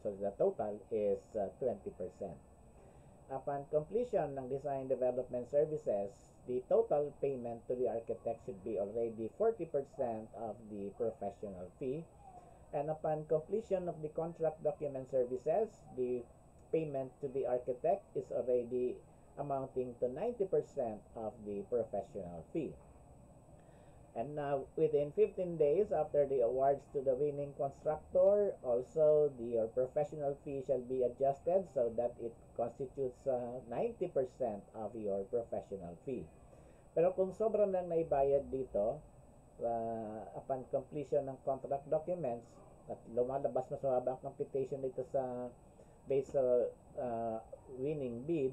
S1: so the total is 20%. Upon completion ng design development services, the total payment to the architect should be already 40% of the professional fee. And upon completion of the contract document services, the payment to the architect is already amounting to 90% of the professional fee. And now, within 15 days after the awards to the winning constructor, also your professional fee shall be adjusted so that it constitutes 90% of your professional fee. Pero kung sobrang lang naibayad dito, upon completion ng contract documents, at lumalabas mas mababa ang computation dito sa based sa winning bid,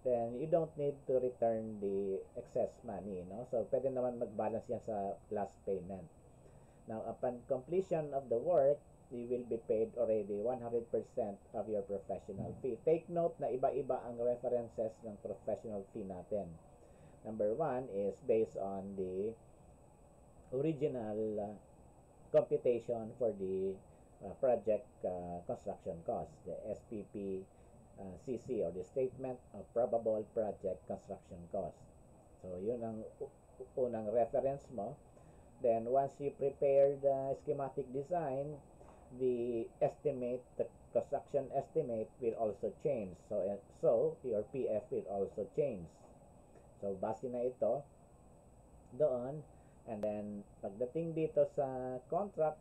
S1: then you don't need to return the excess money, no? So, pwede naman mag-balance yan sa last payment. Now, upon completion of the work, you will be paid already 100% of your professional fee. Take note na iba-iba ang references ng professional fee natin. Number 1 is based on the original computation for the project construction cost, the SPP CC, or the Statement of Probable Project Construction Cost. So, yun ang unang reference mo. Then, once you prepare the schematic design, the construction estimate will also change. So your PF will also change. So, base na ito doon. And then, pagdating dito sa contract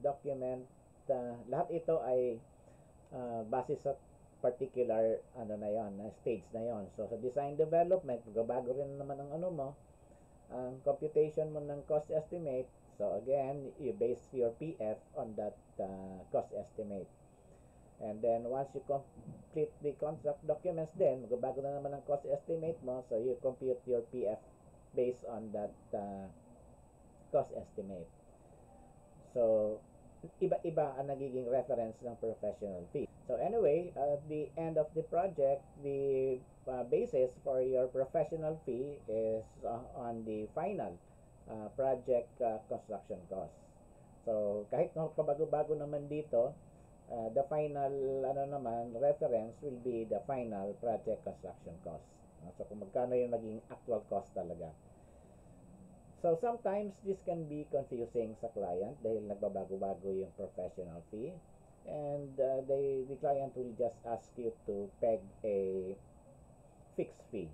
S1: document, lahat ito ay base sa particular stage na yon. So sa design development, bago rin naman ang ang computation mo ng cost estimate. So again, you base your PF on that cost estimate. And then once you complete the contract documents, then bago na naman ang cost estimate mo, so you compute your PF based on that cost estimate. So iba-iba ang nagiging reference ng professional fee. So anyway, at the end of the project, the basis for your professional fee is on the final project construction cost. So kahit pabago-bago naman dito, the final reference will be the final project construction cost. So kung magkano yung maging actual cost talaga. So sometimes this can be confusing sa client dahil nagbabago-bago yung professional fee. And the client will just ask you to peg a fixed fee.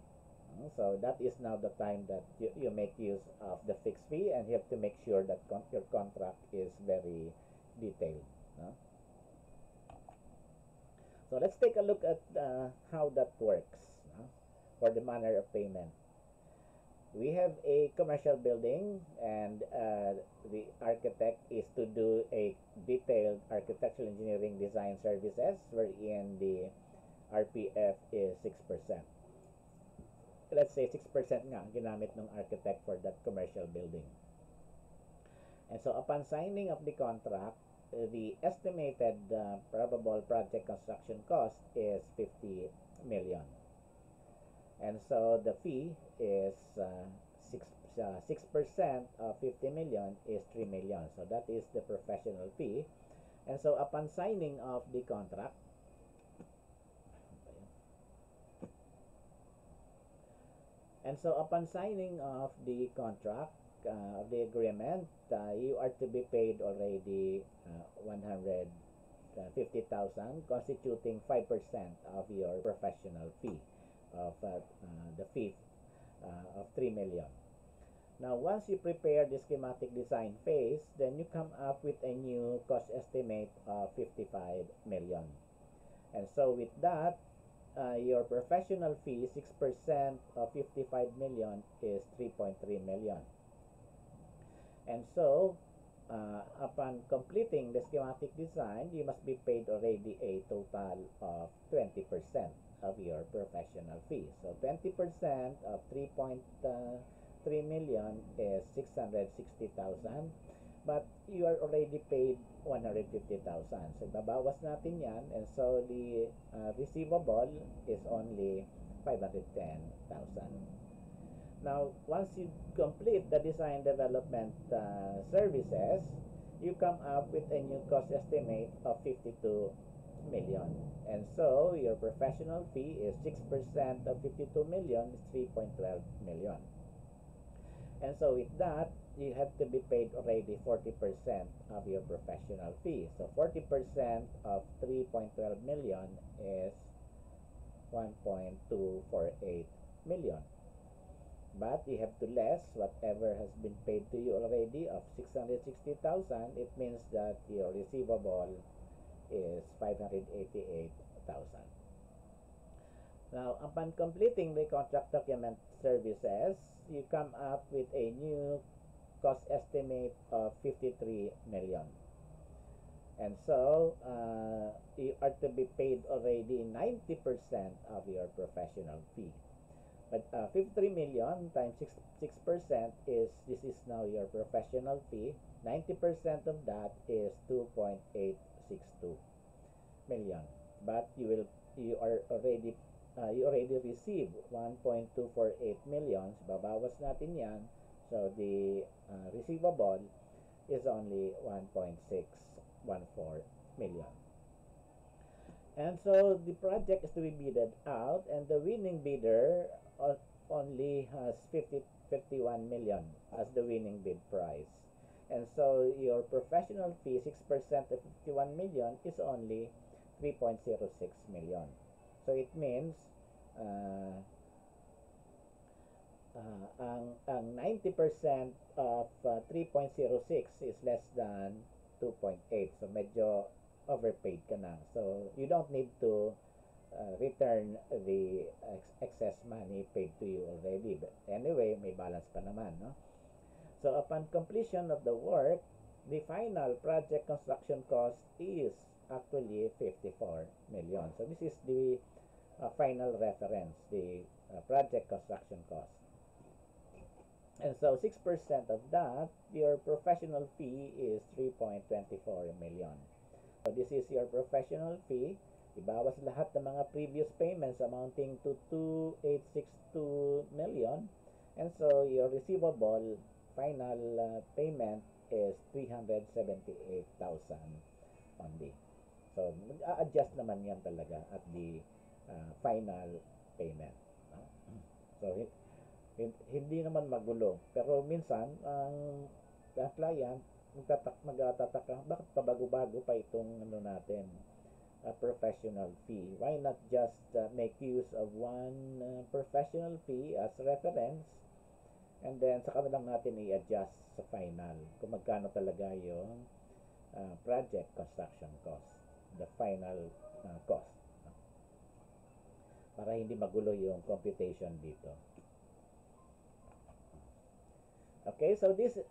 S1: So that is now the time that you make use of the fixed fee, and you have to make sure that your contract is very detailed. So let's take a look at how that works for the manner of payment. We have a commercial building, and the architect is to do a detailed architectural engineering design services wherein the RPF is 6%. Let's say 6% nga ginamit ng architect for that commercial building. And so upon signing of the contract, the estimated probable project construction cost is 50 million. And so the fee is 6% of 50 million is 3 million. So that is the professional fee. And so upon signing of the contract, of the agreement, you are to be paid already 150,000, constituting 5% of your professional fee of the fee of 3 million. Now, once you prepare the schematic design phase, then you come up with a new cost estimate of 55 million. And so with that, your professional fee, 6% of 55 million is 3.3 million. And so, upon completing the schematic design, you must be paid already a total of 20% of your professional fee. So 20% of 3.3 million is 660,000. but you are already paid 150,000. So babawas natin yan, and so the receivable is only 510,000. Now, once you complete the design development services, you come up with a new cost estimate of 52 million. And so, your professional fee is 6% of 52 million is 3.12 million. And so, with that, you have to be paid already 40% of your professional fee. So, 40% of 3.12 million is 1.248 million. But you have to less whatever has been paid to you already of 660,000. It means that your receivable is 588,000. Now, upon completing the contract document services, you come up with a new cost estimate of 53 million. And so, you are to be paid already 90% of your professional fee. But 53 million times 6% is, this is now your professional fee. 90% of that is 2.862 million. But you already received 1.248 million. So babawas natin yan. So the receivable is only 1.614 million. And so the project is to be bidded out, and the winning bidder only has 51 million as the winning bid price. And so your professional fee, 6% of 51 million is only 3.06 million. So it means ang 90% of 3.06 is less than 2.8. So medyo overpaid ka na. So you don't need to return the excess money paid to you already. But anyway, may balance pa naman, no? So upon completion of the work, the final project construction cost is actually 54 million. So this is the final reference, the project construction cost. And so 6% of that, your professional fee is 3.24 million. So this is your professional fee. Ibawas lahat ng mga previous payments amounting to 2.862 million. And so your receivable final payment is 378,000 only. So mag-a-adjust naman yan talaga at the final payment. So hindi naman magulo. Pero minsan ang client magtataka, bakit pabago-bago pa itong natin, professional fee? Why not just make use of one professional fee as reference, and then saka lang natin i-adjust sa final kung magkano talaga yung project construction cost, the final cost, para hindi magulo yung computation dito. Okay, so these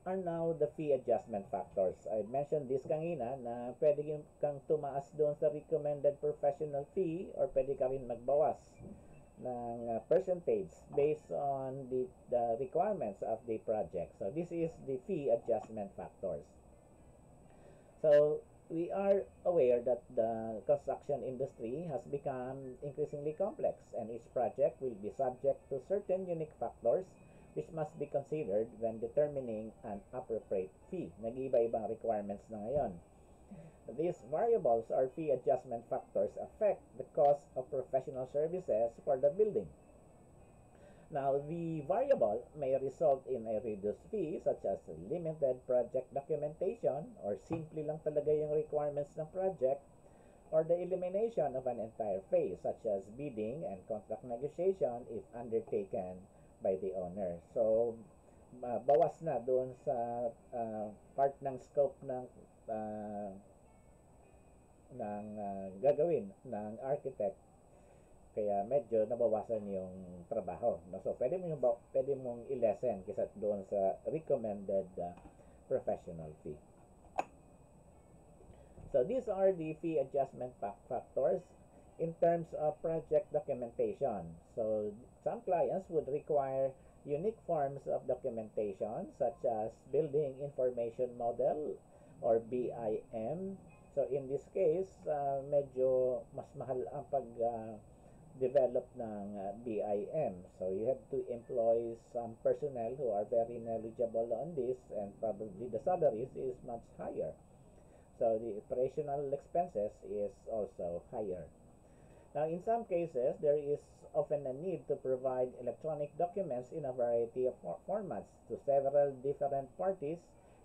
S1: are now the fee adjustment factors. I mentioned this kanina na pwede kang tumaas doon sa recommended professional fee, or pwede ka rin magbawas ng percentage based on the requirements of the project. So this is the fee adjustment factors. So we are aware that the construction industry has become increasingly complex, and each project will be subject to certain unique factors which must be considered when determining an appropriate fee. Nag-iiba-ibang requirements na ngayon. These variables or fee adjustment factors affect the cost of professional services for the building. Now, the variable may result in a reduced fee such as limited project documentation, or simply lang talaga yung requirements ng project, or the elimination of an entire phase such as bidding and contract negotiation if undertaken by the owner. So, bawas na doon sa part ng scope ng gagawin ng architect, kaya medyo nabawasan yung trabaho, no? So pwede mong i-lessen kaysa doon sa recommended professional fee. So these are the fee adjustment factors. In terms of project documentation, so some clients would require unique forms of documentation such as Building Information Model or BIM. So in this case, medyo mas mahal ang pag-develop ng BIM. So you have to employ some personnel who are very knowledgeable on this, and probably the salaries is much higher. So the operational expenses is also higher. Now, in some cases, there is often a need to provide electronic documents in a variety of formats to several different parties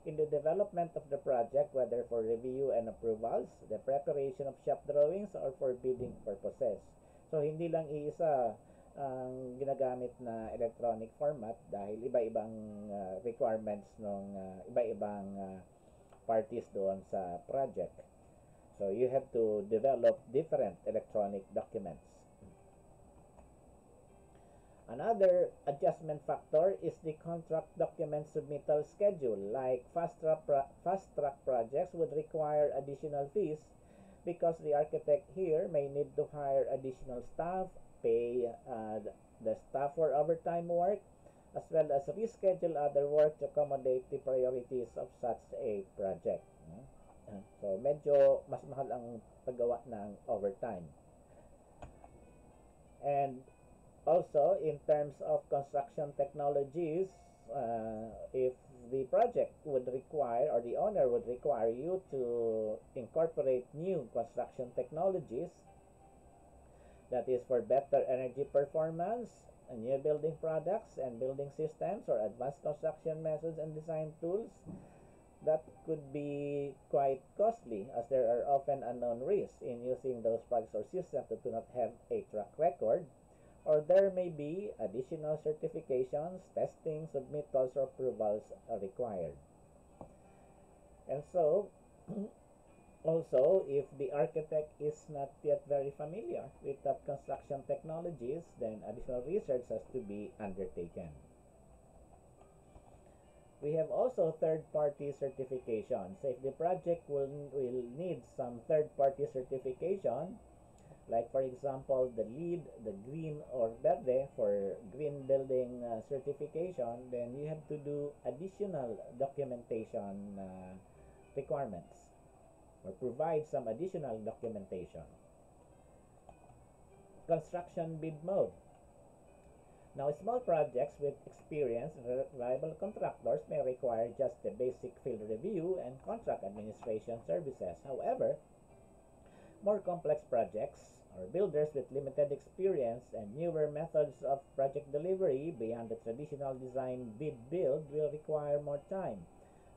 S1: in the development of the project, whether for review and approvals, the preparation of shop drawings, or for bidding purposes. So, hindi lang iisa ang ginagamit na electronic format dahil iba-ibang requirements ng iba-ibang parties doon sa project. So you have to develop different electronic documents. Another adjustment factor is the contract document submittal schedule. Like fast track projects would require additional fees because the architect here may need to hire additional staff, pay the staff for overtime work, as well as reschedule other work to accommodate the priorities of such a project. So, medyo mas mahal ang paggawa ng overtime. And also, in terms of construction technologies, if the project would require, or the owner would require you to incorporate new construction technologies, that is for better energy performance, new building products and building systems, or advanced construction methods and design tools, that could be quite costly, as there are often unknown risks in using those products or systems that do not have a track record, or there may be additional certifications, testing, submittals, or approvals required. And so, also, if the architect is not yet very familiar with that construction technologies, then additional research has to be undertaken. We have also third-party certification. So if the project will need some third-party certification, like for example the LEED, the green or verde for green building certification, then you have to do additional documentation requirements or provide some additional documentation. Construction bid mode. Now, small projects with experienced, reliable contractors may require just the basic field review and contract administration services. However, more complex projects or builders with limited experience and newer methods of project delivery beyond the traditional design bid build will require more time,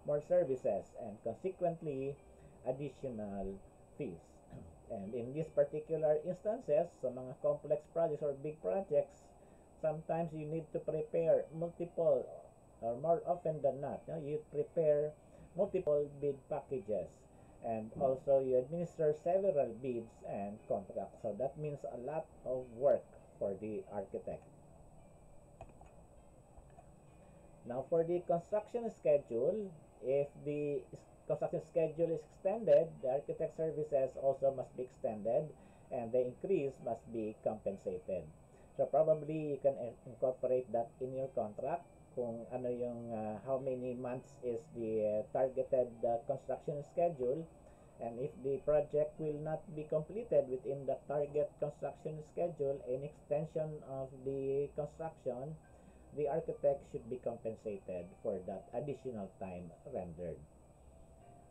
S1: more services, and consequently additional fees. And in these particular instances, sa mga complex projects or big projects, sometimes you need to prepare multiple, or more often than not, you prepare multiple bid packages, and also you administer several bids and contracts. So that means a lot of work for the architect. Now for the construction schedule, if the construction schedule is extended, the architect services also must be extended, and the increase must be compensated. So probably you can incorporate that in your contract kung ano yung how many months is the targeted construction schedule, and if the project will not be completed within the target construction schedule, an extension of the construction, the architect should be compensated for that additional time rendered.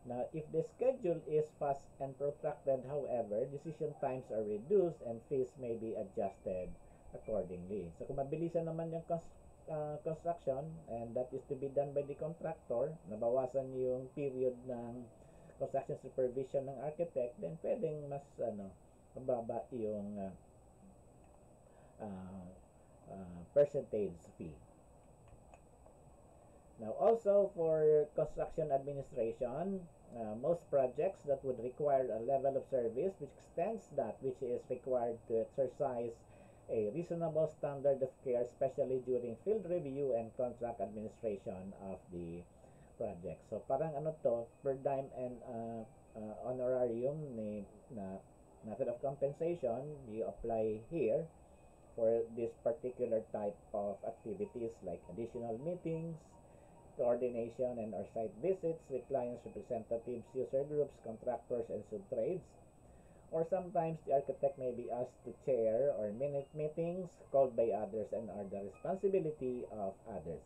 S1: Now, if the schedule is fast and protracted, however, decision times are reduced and fees may be adjusted accordingly. So kung mabilisan naman yung construction, and that is to be done by the contractor, nabawasan yung period ng construction supervision ng architect, then pwedeng mas mababa yung percentage fee. Now also for construction administration, most projects that would require a level of service which extends that which is required to exercise a reasonable standard of care, especially during field review and contract administration of the project. So parang ano to, per dime and honorarium na method of compensation you apply here for this particular type of activities like additional meetings, coordination and or site visits with clients, representatives, user groups, contractors, and sub-trades. Or sometimes the architect may be asked to chair or minute meetings called by others and are the responsibility of others.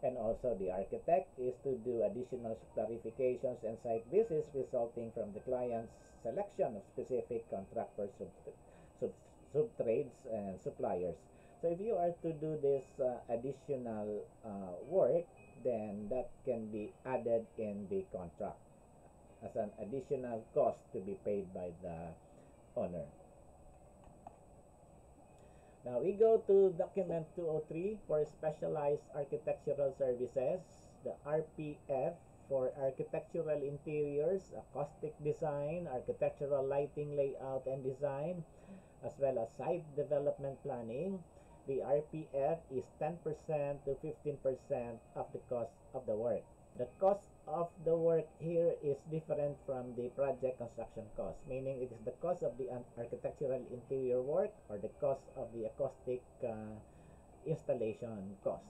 S1: And also the architect is to do additional clarifications and site visits resulting from the client's selection of specific contractors, sub, sub-trades, and suppliers. So if you are to do this additional work, then that can be added in the contract as an additional cost to be paid by the owner. Now we go to document 203 for specialized architectural services, the RPF for architectural interiors, acoustic design, architectural lighting, layout and design, as well as site development planning. The RPF is 10% to 15% of the cost of the work. The cost of the work here is different from the project construction cost, meaning it is the cost of the architectural interior work or the cost of the acoustic installation cost.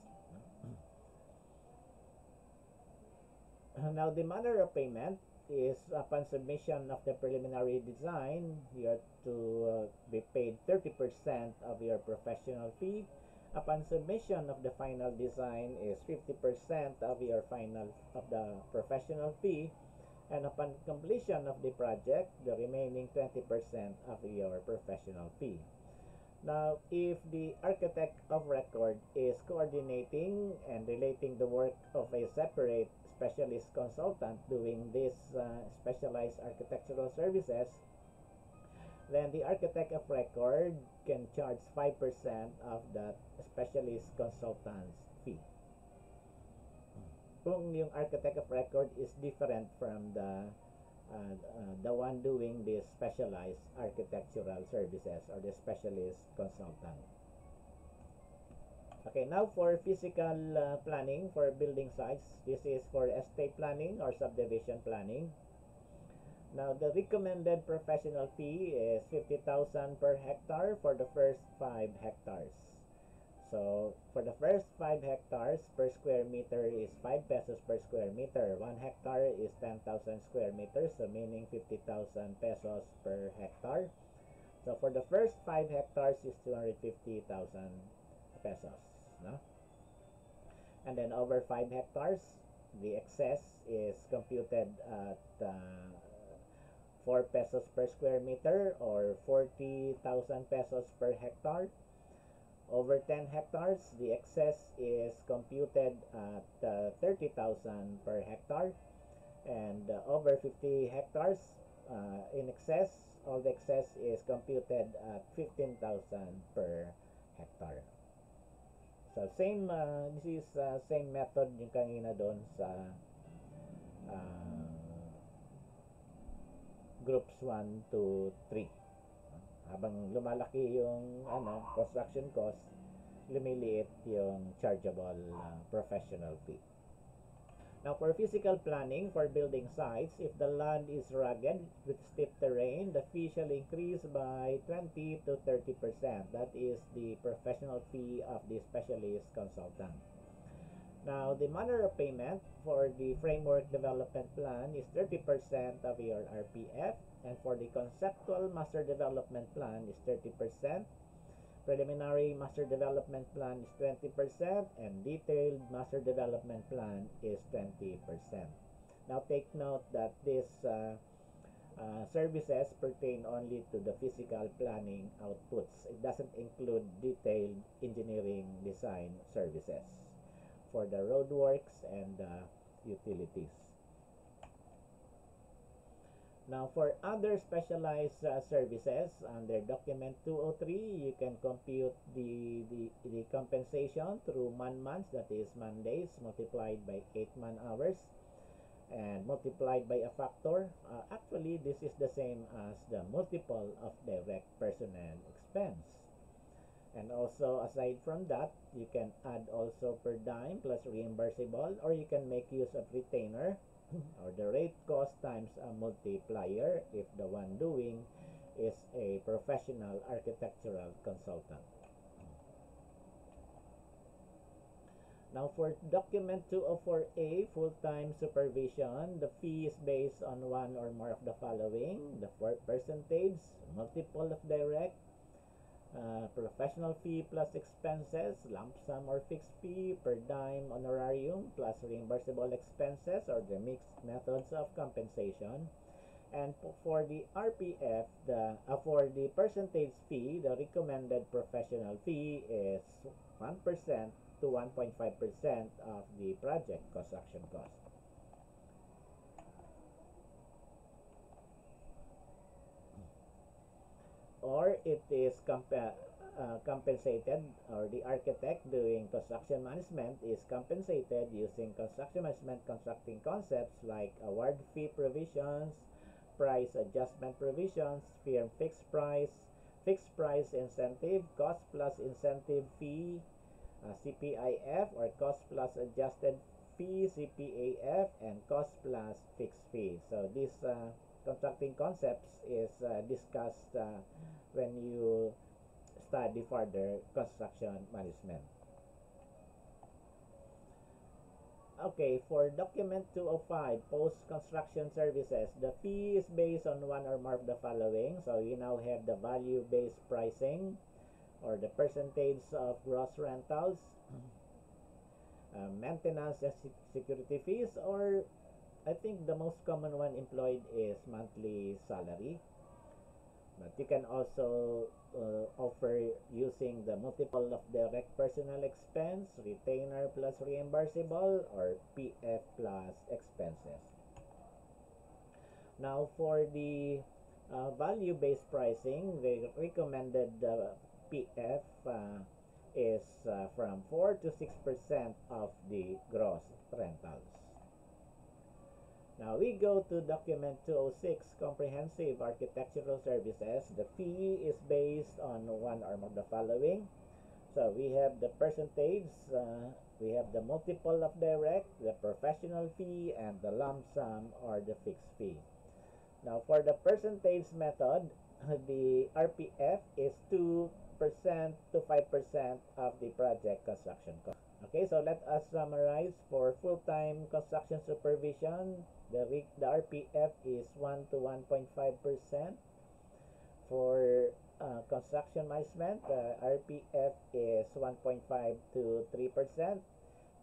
S1: Now, the manner of payment is upon submission of the preliminary design, you are to be paid 30% of your professional fee. Upon submission of the final design is 50% of your the professional fee, and upon completion of the project, the remaining 20% of your professional fee. Now, if the architect of record is coordinating and relating the work of a separate specialist consultant doing this specialized architectural services, then the architect of record can charge 5% of that specialist consultant's fee. Kung yung architect of record is different from the one doing this specialized architectural services or the specialist consultant. Okay, now for physical planning for building sites. This is for estate planning or subdivision planning. Now, the recommended professional fee is 50,000 per hectare for the first 5 hectares. So, for the first 5 hectares, per square meter is 5 pesos per square meter. 1 hectare is 10,000 square meters, so meaning 50,000 pesos per hectare. So, for the first 5 hectares is 250,000 pesos. No? And then over 5 hectares, the excess is computed at 4 pesos per square meter or 40,000 pesos per hectare. Over 10 hectares, the excess is computed at 30,000 per hectare. And over 50 hectares, in excess, all the excess is computed at 15,000 per hectare. So same, this is same method yung kanina doon sa groups 1 to 3. Habang lumalaki yung construction cost, lumiliit yung chargeable professional fee. Now, for physical planning for building sites, if the land is rugged with steep terrain, the fee shall increase by 20 to 30%. That is the professional fee of the specialist consultant. Now, the manner of payment for the framework development plan is 30% of your RPF, and for the conceptual master development plan is 30%. Preliminary master development plan is 20%, and detailed master development plan is 20%. Now, take note that these services pertain only to the physical planning outputs. It doesn't include detailed engineering design services for the roadworks and the utilities. Now, for other specialized services, under document 203, you can compute the compensation through man-months, that is man-days, multiplied by 8 man-hours, and multiplied by a factor. Actually, this is the same as the multiple of direct personnel expense. And also, aside from that, you can add also per dime plus reimbursable, or you can make use of retainer or the rate cost times a multiplier if the one doing is a professional architectural consultant. Now for document 204A, full-time supervision, the fee is based on one or more of the following: the percentage, multiple of direct, professional fee plus expenses, lump sum or fixed fee, per dime honorarium plus reimbursable expenses, or the mixed methods of compensation. And for the RPF, for the percentage fee, the recommended professional fee is 1% to 1.5% of the project construction cost. Or it is compensated, or the architect doing construction management is compensated using construction management constructing concepts like award fee provisions, price adjustment provisions, firm fixed price incentive, cost plus incentive fee, CPIF, or cost plus adjusted fee, CPAF, and cost plus fixed fee. So these contracting concepts is discussed when you study further construction management. Okay, for document 205, post-construction services, the fee is based on one or more of the following. So you now have the value-based pricing, or the percentage of gross rentals, maintenance and security fees, or I think the most common one employed is monthly salary. But you can also offer using the multiple of direct personal expense, retainer plus reimbursable, or PF plus expenses. Now for the value-based pricing, the recommended PF is from 4 to 6% of the gross rentals. Now we go to document 206, comprehensive architectural services. The fee is based on one or more of the following. So we have the percentage, we have the multiple of direct, the professional fee, and the lump sum or the fixed fee. Now for the percentage method, the RPF is 2% to 5% of the project construction cost. Okay, so let us summarize. For full-time construction supervision, the RPF is 1 to 1.5%. For construction management, the RPF is 1.5 to 3%.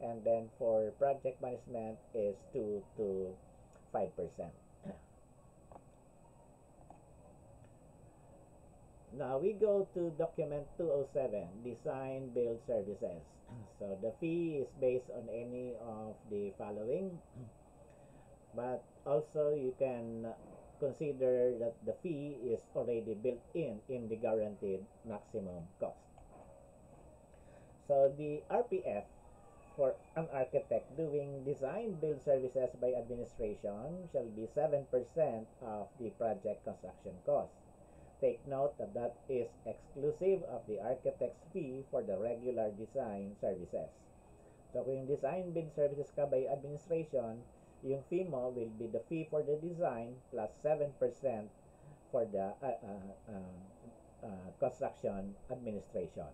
S1: And then for project management is 2 to 5%. Now we go to document 207, design build services. So the fee is based on any of the following, but also you can consider that the fee is already built in the guaranteed maximum cost. So the RPF for an architect doing design build services by administration shall be 7% of the project construction cost. Take note that that is exclusive of the architect's fee for the regular design services. So kung yung design build services ka by administration, yung fee mo will be the fee for the design plus 7% for the construction administration.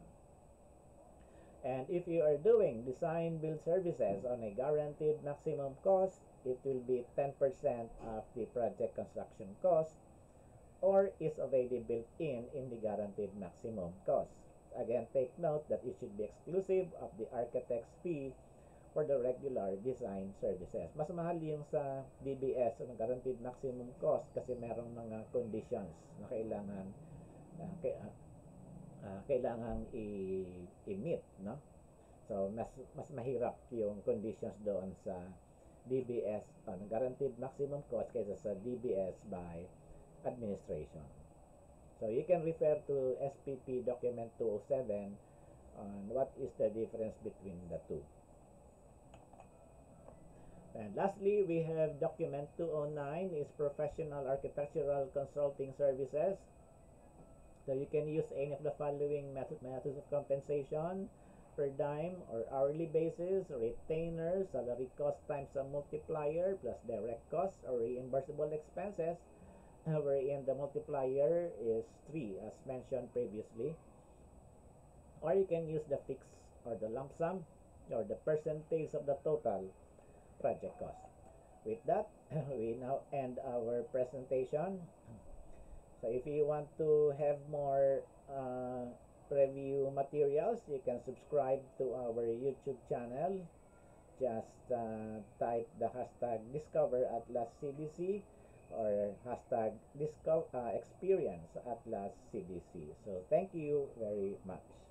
S1: And if you are doing design build services on a guaranteed maximum cost, it will be 10% of the project construction cost, or is already built in the guaranteed maximum cost. Again, take note that it should be exclusive of the architect's fee for the regular design services. Mas mahal yung sa DBS, ang guaranteed maximum cost, kasi merong mga conditions na kailangan i-meet, no? So mas mahirap yung conditions doon sa DBS on guaranteed maximum cost kaysa sa DBS by administration. So you can refer to SPP document 207 on what is the difference between the two. And lastly, we have document 209 is professional architectural consulting services. So you can use any of the following methods of compensation: per dime or hourly basis, retainer, salary cost times a multiplier plus direct costs or reimbursable expenses, wherein the multiplier is 3 as mentioned previously, or you can use the fixed or the lump sum or the percentage of the total project cost. With that, we now end our presentation. So if you want to have more review materials, you can subscribe to our YouTube channel. Just type the hashtag Discover Atlas CDC or hashtag Discover Experience Atlas CDC. So thank you very much.